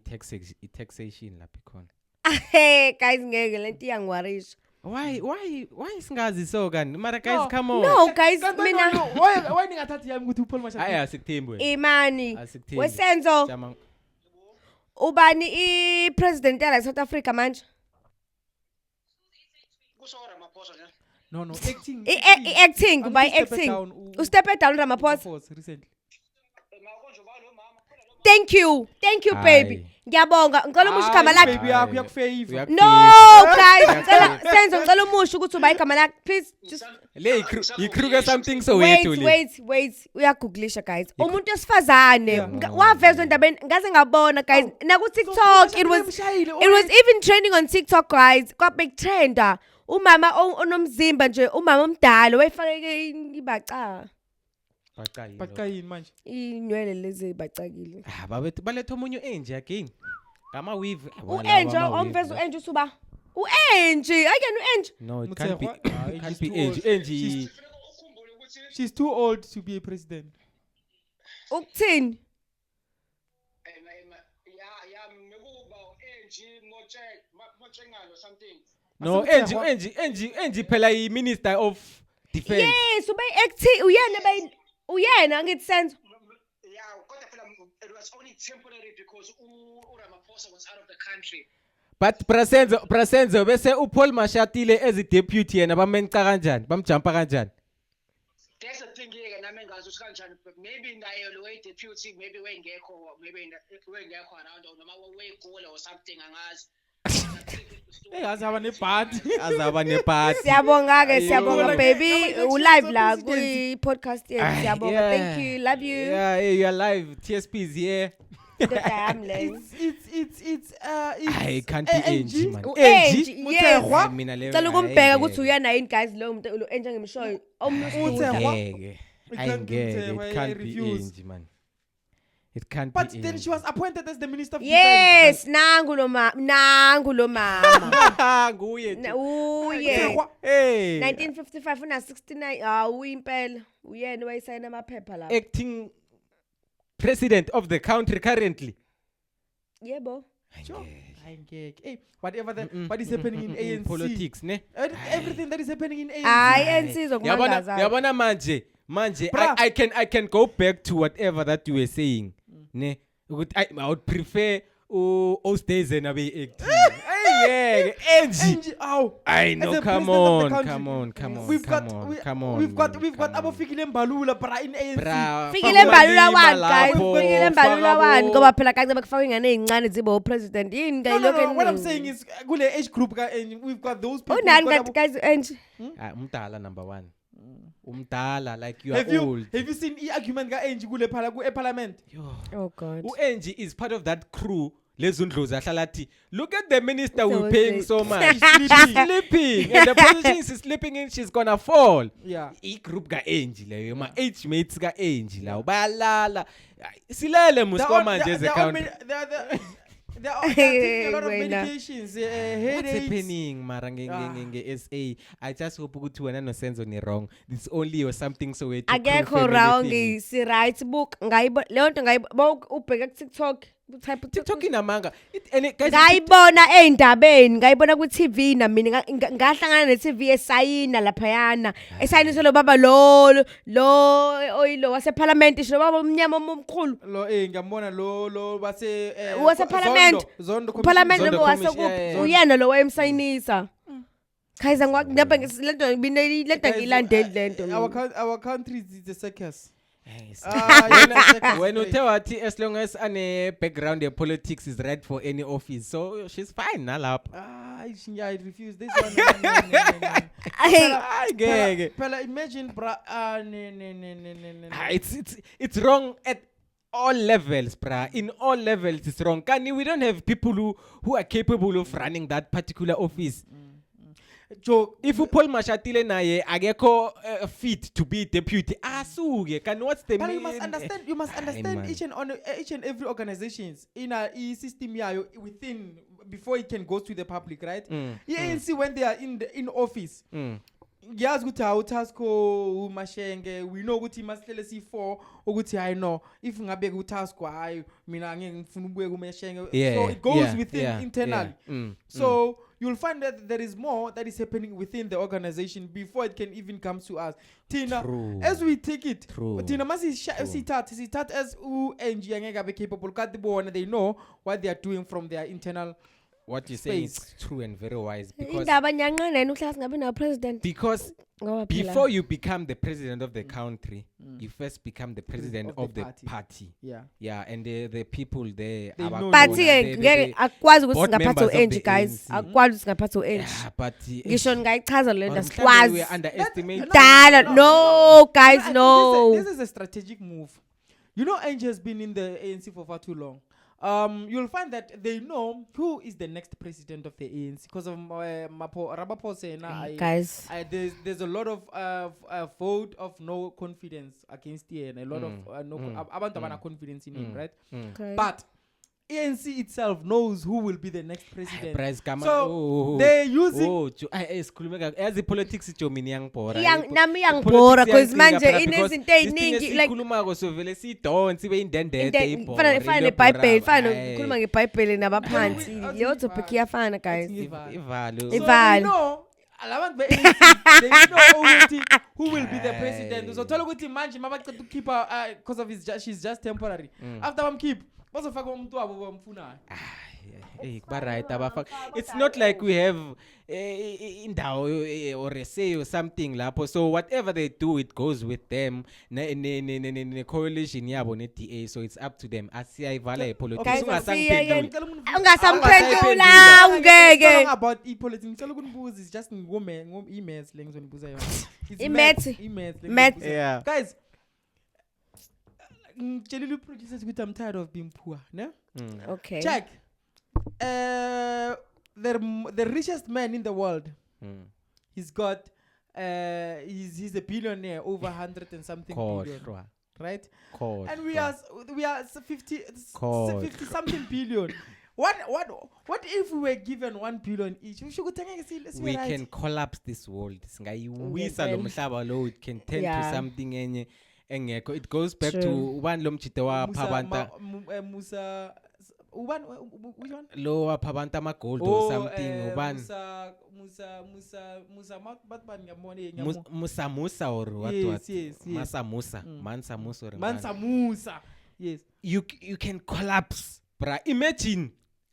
taxation lapha khona. Hey guys ngeke lento iyangiwarisha. Why singazi so kan? Mara guys come on. No guys mina why ningathathi yami ukuthi uPaul Mashatile? Hayi asikuthembi wena. Imani. Wesenzo. Ubani I-president ya South Africa manje? No, acting. Acting, by acting. Step down Ramaphosa. Recently. Thank you, baby. ngiyabonga ngicela umusho igama lakhe baby yakho yakufavor. no guys ngicela senzo ngicela umusho ukuthi uba igama lakhe please just le ikruger something so wait uyagooglisha guys umuntu wesifazane wavezwe endabeni ngaze ngabona guys naku TikTok it was even trending on TikTok guys kwabek trenda umama onomzimba nje umama omdala wayifake ibaca Baqayini manje. inwele lezi bacakile babethu baletha omunye enje again ngama weave uenje omvezo enje usuba uenje ayikena uenje no it can't be enje she's too old to be a president. ukuthini no enje phela yi minister of defense yes ube active uyena ngithi senzo kodwa phela it was only temporary because uRamaphosa was out of the country. but Prasenzo bese uPaul Mashatile as deputy yena bamenca kanjani bamjumpa kanjani. There's a thing here nami engazi ukuthi kanjani maybe naye lo deputy maybe wengekho around or noma wegole or something angazi. Azaba nebhadi siyabonga ke siyabonga baby ulive la ku podcast yethu siyabonga thank you love you yeah you are live TSP is here it's I can't be Angie man Angie Muthegwa mina le cela ukumbheka ukuthi uyana yini guys lo muntu lo enje ngimshoyo I can't be Angie man. It can't but be then she was appointed as the minister of yes defense. nangu lo mama nguye uye hey 1955 una 69 uyimpela uyena wayisayina amaphepha lapha acting president of the country currently yebo Hey, whatever what is happening in ANC politics ne everything that is happening in ANC ANC zokumangaza yabona manje I can go back to whatever that you were saying ne ukuthi I would prefer Ostays and abe acting ayengeke Angie I know come on we've got abofikile mbalula bra in ANC fikile mbalula one guys fikile mbalula one ngoba phela kanje bakufaka ingane ezincane zibe president yini ngayilokho what I'm saying is kule age group ka Angie we've got those people unani guys Angie umdala number 1 umdala like you are old. Have you seen the argument ka Angie kule phala ku parliament? Oh god. Angie is part of that crew lezundlozi ahlalathi look at the minister we're paying so much she's sleeping and the position she's sleeping in she's gonna fall. Yeah. I group ka Angie leyo ma age mates ka Angie lawo bayalala silele musikwa manje as a country. There are taking a lot of medications. What's happening mara nge SA? I just hope ukuthi wena no Senzo ni wrong. It's only or something so we akekho wrong si right book ngayibo leyo nto ngayibo ubheka ku TikTok TikTok inamanga ngayibona eindabeni ngayibona ku TV na mina ngahlangana ne TV esayina lapha yana esayinise lo baba lo oyilo wase parliament isho baba umnyama omkhulu lo ngiyambona lo base wase parliament lo wase uyena lo wayemsayinisa Kaiza ngiyapha lento ngilandeli lento our country is the circus. When utewathi as long as ane background of politics is right for any office so she's fine nalapha I refuse this one. Pela imagine bra it's wrong at all levels bra in all levels it's wrong. We don't have people who are capable of running that particular office. Joke. If Paul Mashatile naye ageko fit to be deputy asuke can what's the mean? You must understand each and every organizations in a system yayo within before it can go to the public, right? ANC when they are in office. Yazi ukuthi awutasko umashenge we know ukuthi masihlele C4 ukuthi I know if ngabe utasko hayi mina ngeke ngifuna ubuye kumashenge so it goes within internally. So you'll find that there is more that is happening within the organization before it can even come to us. Tina, as we take it, Tina must start as Angie angeke capable. They know what they are doing from their internal what you're saying is true and very wise because before you become the president of the country, you first become the president of the party. Yeah, and the people there. Party akwazi ukuthi singaphatha uEngie guys. Akwazi singaphatha uEngie. But ngisho ngayichaza le nto sikwazi. We underestimate. No guys, no. This is a strategic move. You know, Angie has been in the ANC for far too long. You'll find that they know who is the next president of the ANC because of Ramaphosa. Guys, there's a lot of vote of no confidence against him, and a lot of confidence in him, right? But ANC itself knows who will be the next president. So they're using as the politics bora nami yangbora because manje inezinto eziningi like so vele sidon sibe indendede fana neBhayibheli fana ukukhuluma ngeBhayibheli nabaphansi leyo topic iyafana guys. Ivalo alabantu they know who will be the president. So thola ukuthi manje mabacela ukukhipha because of she's just temporary. After bamkhipha bazofaka umuntu wabo bamfunayo. It's not like we have indawo or a say or something lapho. So whatever they do, it goes with them. Ne coalition yabo ne DA. So it's up to them. Asiyayivala politics. Ungasamphendula ungeke. About politics. Ngicela ukunibuza is just emails lengizo nibuza yona. Emails. Yeah. Guys, producers with I'm tired of being poor, no? Okay. Check. The richest man in the world. He's got he's a billionaire, over 100 and something billion. Right? And we are 50 something billion. What if we were given 1 billion each? We can collapse this world. It can turn to something it goes back to one lomchite wa phabanta which one? Lower phabanta ma gold or something Musa or what? Yes. Mansa Musa. Yes. You can collapse. Bra, imagine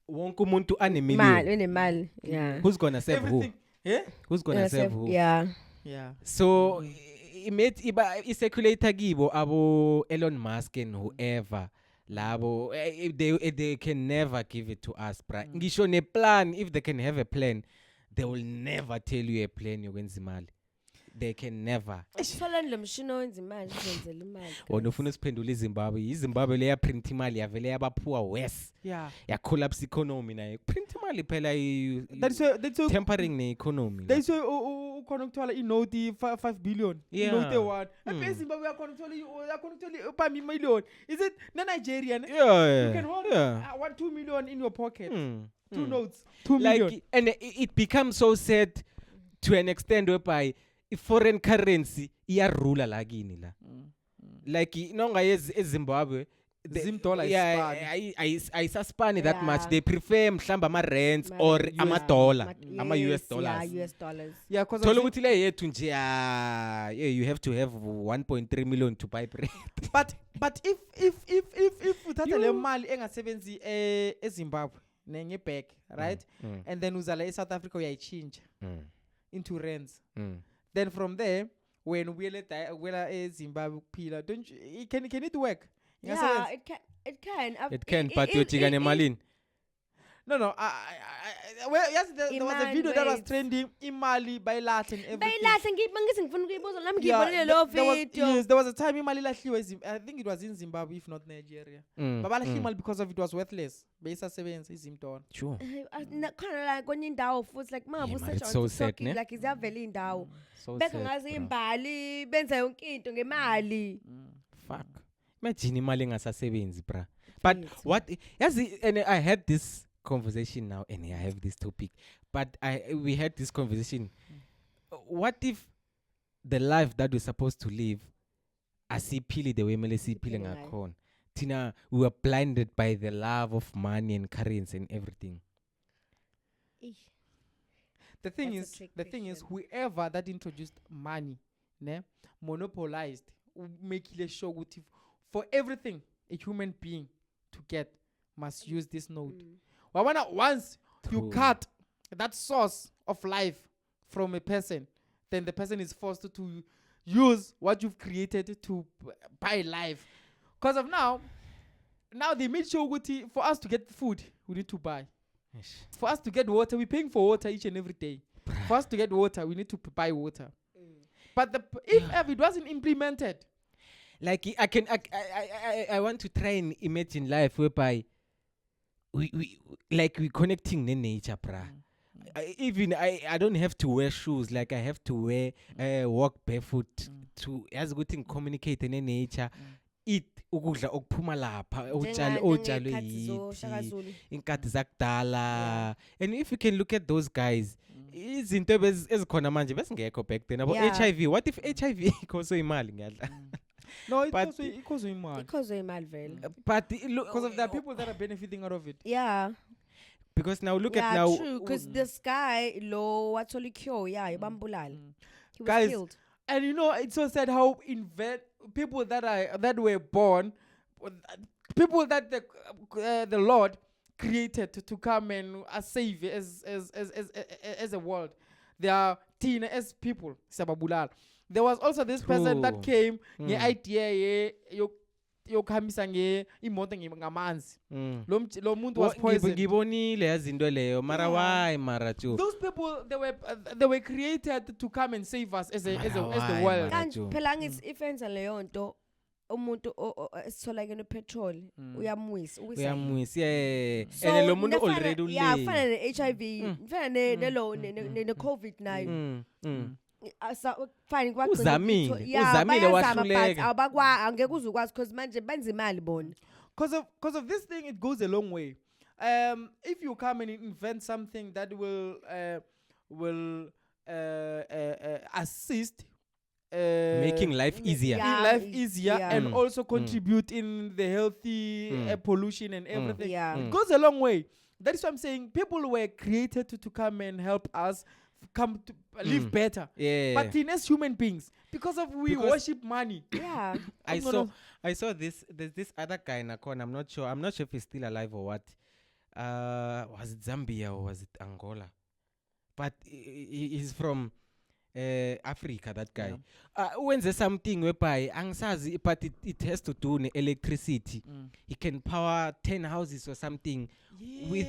wonke umuntu anemali. Yeah. Who's gonna save everything? Who? Who's gonna save who? Yeah. So i-circulator kibo abo Elon Musk and whoever labo they can never give it to us, bra. Ngisho ne plan, if they can have a plan, they will never tell you a plan yokwenza imali. They can never. Isifana lo mshini owenza imali uzenzela imali. Wona ufuna usiphendula iZimbabwe leya print imali yavele yabaphuwa worse. Ya collapse economy nayo. Print imali phela that's tempering the economy. That's why ukhona ukuthola inote 5 billion. Inote 1. eZimbabwe uyakhona ukuthola pa million. Is it Nigerian? Yeah. You can hold 2 million in your pocket. 2 notes. 2 million. Like, and it becomes so sad to an extent whereby foreign currency iyarula la kini la. Like nonga eZimbabwe $Zim ayisaspani that much. They prefer mhlamba ama rands or ama dollar, ama US dollars. US dollars. Yeah, cause thola ukuthi le yethu nje you have to have 1.3 million to buy bread. But if uthatha le mali engasebenzi eZimbabwe nenge back, right? And then uzala eSouth Africa uyayichinja into rands. Then from there, when we let Zimbabwe kuphila, don't you, can it work? Yeah, it can. But you're chigane malin. No. Well, yes, there was a video that was trending. Imali by Latin. Yes, there was a time Imali lahliwe. I think it was in Zimbabwe, if not Nigeria. But Imali because of it was worthless. Besa 7 is imton. Sure. Kind of like when in Dao, it's like it's so sad, ne? Like is that very in Dao. So Back in Bali, benza yonke into ngemali. Fuck. Imagine imali engasasebenzi, bra. But what? Yes, and I had this conversation now, and I have this topic. But we had this conversation. What if the life that we're supposed to live, asipili the way mele sipili ngakhona, Tina, we were blinded by the love of money and currency and everything. The thing is, whoever that introduced money, monopolized, make it show for everything a human being to get must use this note. Once you cut that source of life from a person, then the person is forced to use what you've created to buy life. Because of now they made sure for us to get food, we need to buy. For us to get water, we're paying for water each and every day. For us to get water, we need to buy water. But if ever it wasn't implemented, like I want to try and imagine life whereby we connecting the nature, bruh. I don't have to wear shoes, like I have to wear walk barefoot to as good thing communicate in nature. Eat ukudla okuphuma lapha otshalo inkathi zakudala. And if you can look at those guys, izinto ezikhona manje besingekho back then about HIV. What if HIV ikhoso imali ngadla? No, it causes imali. But because of the people that are benefiting out of it. Yeah. Because now look at now. True. Because this guy, what's all cure? Yeah, he was guys, killed. And it's so sad how people that were born, people that the Lord created to come and save as a world. They are as people. Sababulal. There was also this person that came the idea yokuhambisa imoto ngamanzi. Lo muntu was poisoned. Ngibonile yazinto leyo mara why mara too. Those people they were created to come and save us as the world. Kanti phela ngithi ifenza leyo nto umuntu esithola ke no petrol uyamwisa and lo muntu already ule. Yeah, fana ne HIV, fana ne COVID nayo. Fine uzamile wahluleka angeke uzukwazi because manje benza imali bona. Because of this thing, it goes a long way. If you come and invent something that will assist making life easier, and also contribute in the healthy pollution and everything, it goes a long way. That is what I'm saying. People were created to come and help us come to live better. But as human beings, because we worship money. Yeah. I saw this. There's this other guy in Akon. I'm not sure if he's still alive or what. Was it Zambia or was it Angola? But he's from Africa, that guy. When there's something whereby angsazi, but it has to do with electricity. He can power 10 houses or something with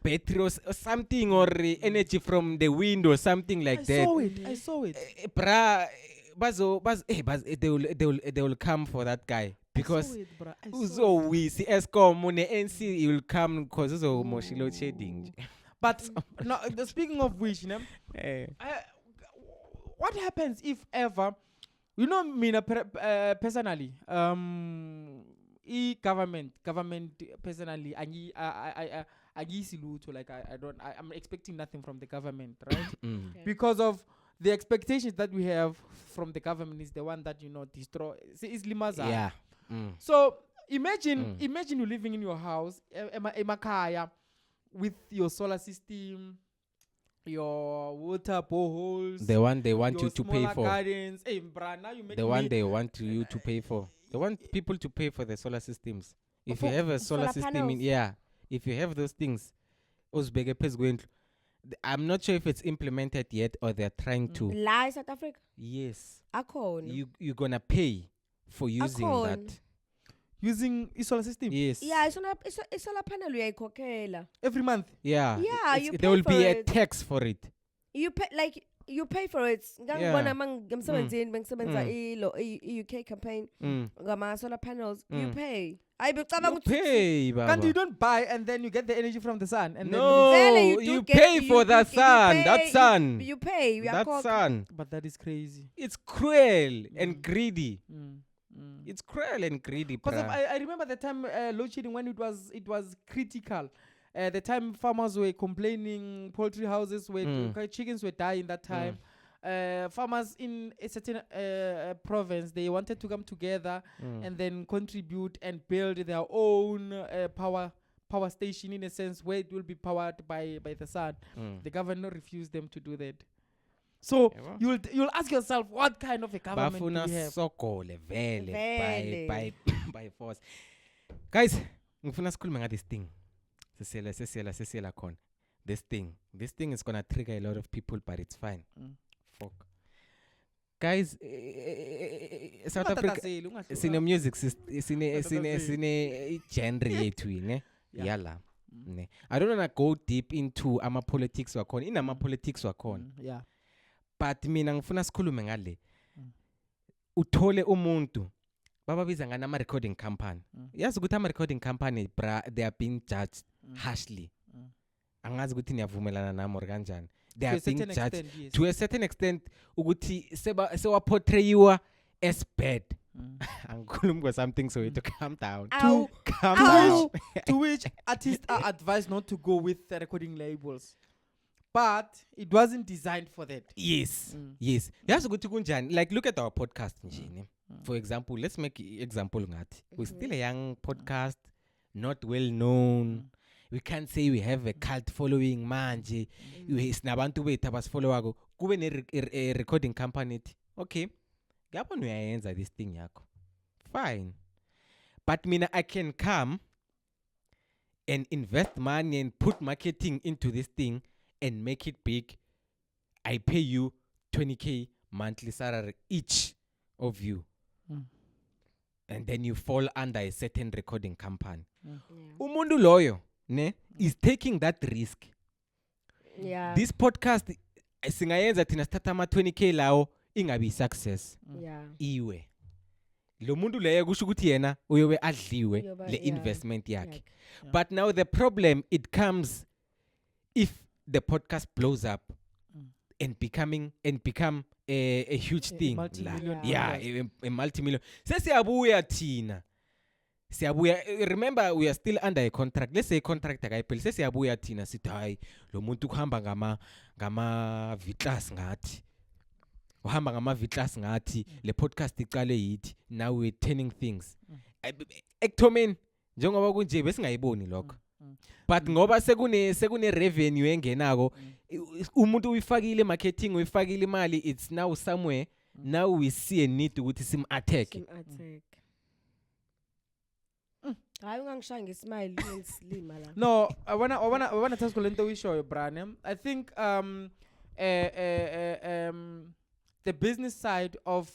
batteries or something, or energy from the wind or something like that. I saw it. They will come for that guy because we see Eskom on the NC, he will come because uzo moshilo shading. But no, speaking of which, what happens if ever, me personally, government personally, I'm expecting nothing from the government, right? Because of the expectations that we have from the government is the one that destroy. It's limaza. Yeah. So imagine you living in your house, emakaya, with your solar system, your water boreholes, the one they want you to pay for. Gardens. Hey, bra, now you make the one they want you to pay for. They want people to pay for the solar systems. If you have a solar system, if you have those things, I'm not sure if it's implemented yet or they're trying to. Lie, South Africa? Yes. You're gonna pay for using that. Using a solar system? Yes. Yeah, it's solar panel every month? Yeah. Yeah, you pay there will for be it. A tax for it. You pay for it. UK campaign. Solar panels. You pay. You pay, Baba. Can't you don't buy and then you get the energy from the sun? And then you pay for the sun. That sun. You pay. That sun. But that is crazy. It's cruel and greedy. It's cruel and greedy. Because I remember the time load shedding when it was critical. The time farmers were complaining, poultry houses were chickens were dying that time. Farmers in a certain province, they wanted to come together and then contribute and build their own power station, in a sense where it will be powered by the sun. The governor refused them to do that. So you'll ask yourself, what kind of a government do we have? By force. Guys, ngifuna sikhulume ngale this thing. Sesela khona. this thing is gonna trigger a lot of people, but it's fine. Fuck. Guys, South Africa sine music sine genre yethu ne yala ne. I don't wanna go deep into ama politics wakhona inama politics wakhona, yeah, but mina ngifuna sikhulume ngale. Uthole umuntu bababiza ngana ama recording company, yazi ukuthi ama recording company bra, they are being judged harshly. Angazi ukuthi niyavumelana nami or kanjani. They are being judged yes, to a certain extent ukuthi sewa portrayiwa as bad. Angikhulumi something so to calm down. Calm down. To which artists are advised not to go with the recording labels. But it wasn't designed for that. Yes. Yes. Yazi ukuthi kunjani. Like look at our podcast nje. For example, let's make example ngathi. We're still a young podcast, not well known. We can't say we have a cult following manje. Sinabantu bethu abasifollowako. Kube ne recording company. Okay. Ngiyabona uyayenza this thing yakho. Fine. But mina I can come and invest money and put marketing into this thing and make it big. I pay you 20k monthly salary each of you. And then you fall under a certain recording company. Umundu loyo ne is taking that risk. Yeah. This podcast singayenza thina stata ama 20k lawo ingabi success. Yeah. Iwe. Lo mundu leyo kusho ukuthi yena uyobe adliwe le investment yakhe. Yeah. But now the problem it comes if the podcast blows up and become a huge thing. A multi-million. Sesiyabuya thina. Remember we are still under a contract. Let's say contract akayipheli. Sesiyabuya thina sithi hayi lo muntu kuhamba ngama vitlas ngathi. Uhamba ngama vitlas ngathi le podcast iqale yithi. Now we're turning things. Ekthomeni njengoba kunje besingayiboni lokho. But ngoba sekune revenue engenako umuntu uyifakile marketing uyifakile imali, it's now somewhere. Now we see a need ukuthi sim attack. Hayi ungangishaya ngesmile ngisilima la. No, I wanna tell you lento wisho brane. I think the business side of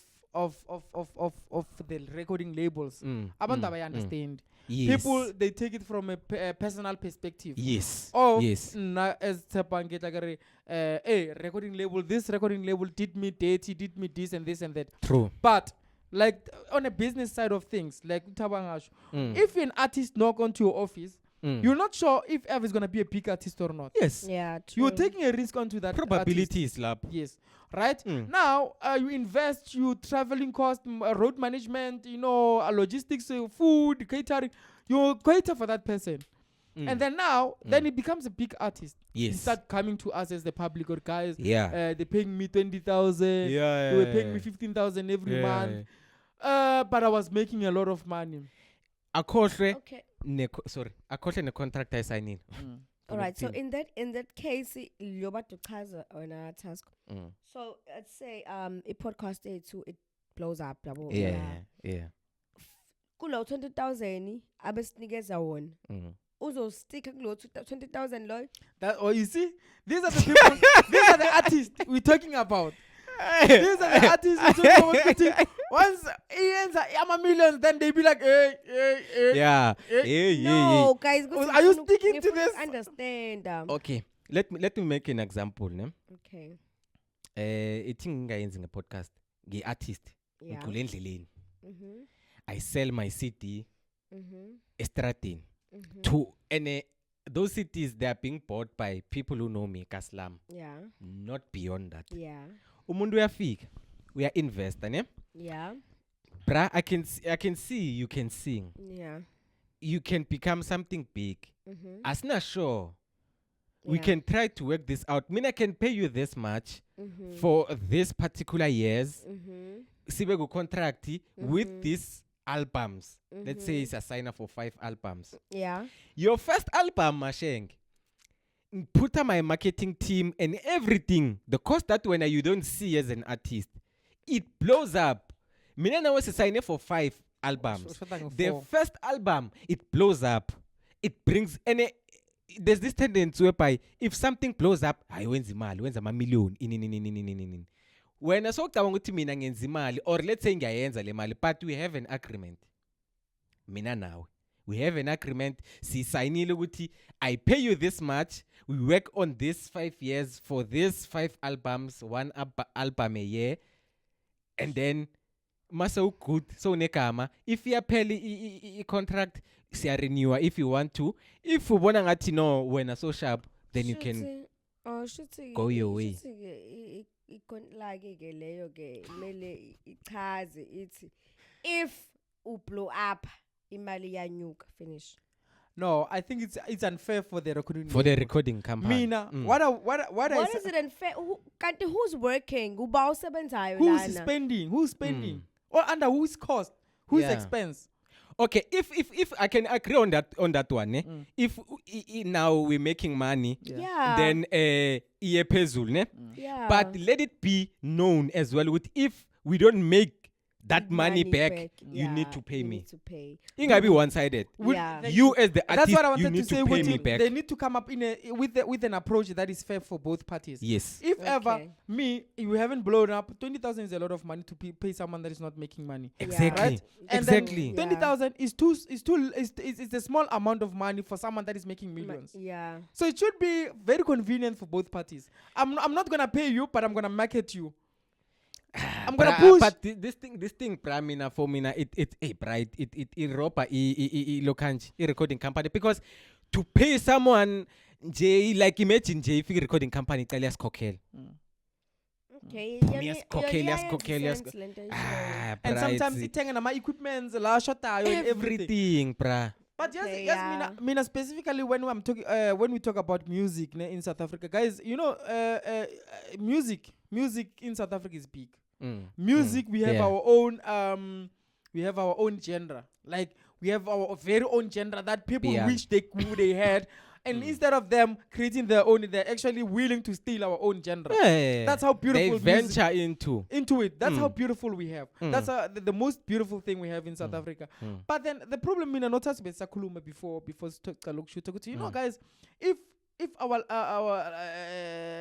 the recording labels abantu I understand. Yes. People they take it from a personal perspective. Yes. Yes. As Tepangeta recording label, this recording label did me dirty, did me this and this and that. True. But like on a business side of things, like Tabangash, if an artist knock onto your office, you're not sure if ever is gonna be a big artist or not. Yes. Yeah, true. You're taking a risk onto that. Probability is lab. Yes. Right? Now, you invest, you traveling cost, road management, logistics, food, catering. You cater for that person. And then now, then it becomes a big artist. Yes. You start coming to us as the public or guys. Yeah. They're paying me 20,000. They were paying me 15,000 every month. But I was making a lot of money. Akhohle akhohle ne contract I sign in. All right, so in that case yoba to chaza on a task. So let's say a podcast it blows up. Yeah. Mm. Kulo 20,000 abesinikeza wona. Uzostick kulo 20,000 lo. That you see, these are the people, these are the artists we're talking about. These are the artists we're talking about. Once he ends a millions, then they be like, Yeah. No, guys, are you sticking to this? Understand. Okay. Let me make an example, ne? Okay. Ithi ngayenza nge-podcast nge-artist ngicula endleleni. I sell my CD estradini to those cities they are being bought by people who know me Kaslam. Yeah. Not beyond that. Yeah. Umundu uyafika. We are investor, ne? Yeah. Bra, I can see you can sing. Yeah. You can become something big. Asna sure. We Yeah. can try to work this out. I can pay you this much for this particular years. Sibe go contract with these albums. Let's say it's a signer for 5 albums. Yeah. Your first album, Masheng, put on my marketing team and everything. The cost that when you don't see as an artist, it blows up. Mina was a signer for 5 albums. The first album, it blows up. It brings there's this tendency whereby if something blows up, hayi wenza imali, wenza ama-million ini. Wena sokucabanga ukuthi mina ngenza imali, or let's say ngiyayenza le mali, but we have an agreement. Mina nawe. We have an agreement. Sisayinile ukuthi I pay you this much. We work on this 5 years for this 5 albums, one album a year. And then masa good so nekama. If you pay contract, siya renew if you want to. If you bona ngathi no wena so sharp, then you can go your way. Like ke leyo ke mele ichaze ithi if u blow up imali yanyuka finish. No, I think it's unfair for the recording company. Mina, what is it unfair? Who's working? Uba usebenzayo lana. Who's spending? Or under whose cost? Whose expense? Okay, if I can agree on that one, if now we're making money, then iye phezulu, ne? But let it be known as well with if we don't make that money back, you need to pay me. It can be one-sided. You as the artist, that's what I wanted you need to say. Pay me back. They need to come up with an approach that is fair for both parties. Yes. If ever you haven't blown up, 20,000 is a lot of money to pay someone that is not making money. Exactly. Right? And exactly. 20,000 is a small amount of money for someone that is making millions. Yeah. So it should be very convenient for both parties. I'm not gonna pay you, but I'm gonna market you. I'm gonna push. But this thing, Pramina, for me, it ropa lokanji recording company, because to pay someone, like imagine if you recording company, let's cocktail. Okay. And sometimes it's taking my equipment, la shota, everything, pra. But yes, Mina specifically when we talk about music in South Africa, guys, you know, music in South Africa is big. Music, we have our own genre. Like we have our very own genre that people wish they had. And instead of them creating their own, they're actually willing to steal our own genre. That's how beautiful they venture into it. That's how beautiful we have. That's the most beautiful thing we have in South Africa. But then the problem in notice with Sakuluma before you know, guys, if our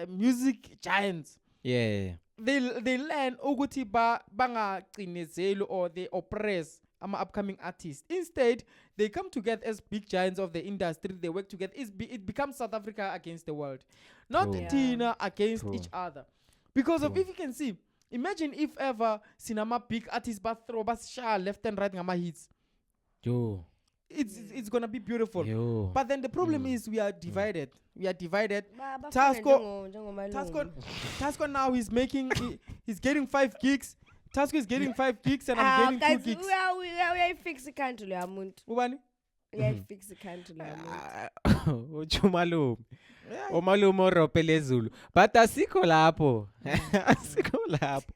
music giants, they learn ukuthi banga cinezelo or they oppress upcoming artists. Instead, they come together as big giants of the industry. They work together. It becomes South Africa against the world, not Tina against each other. Because of if you can see, imagine if ever cinema big artists but throw left and right ngama hits. It's gonna be beautiful. But then the problem is we are divided. Tasco now is making he's getting 5 gigs. Tasco is getting 5 gigs and I'm getting 2 gigs. We fix the country la muntu. Ubani? We fix the country la muntu. Uchumalume. Umalume oropele Zulu. But asikho lapho. Asikho lapho.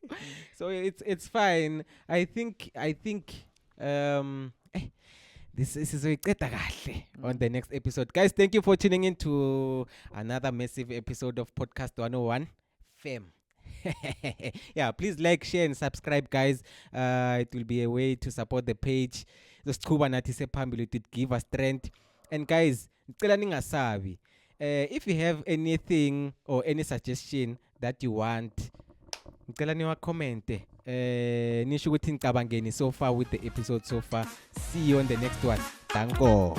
So it's fine. I think this is on the next episode. Guys, thank you for tuning in to another massive episode of Podcast 101 Fame. Please like, share and subscribe, guys. It will be a way to support the page. It give us strength. And guys, if you have anything or any suggestion that you want, comment. Nisho ukuthi ngicabangeni so far with the episode so far. See you on the next one. Thank you.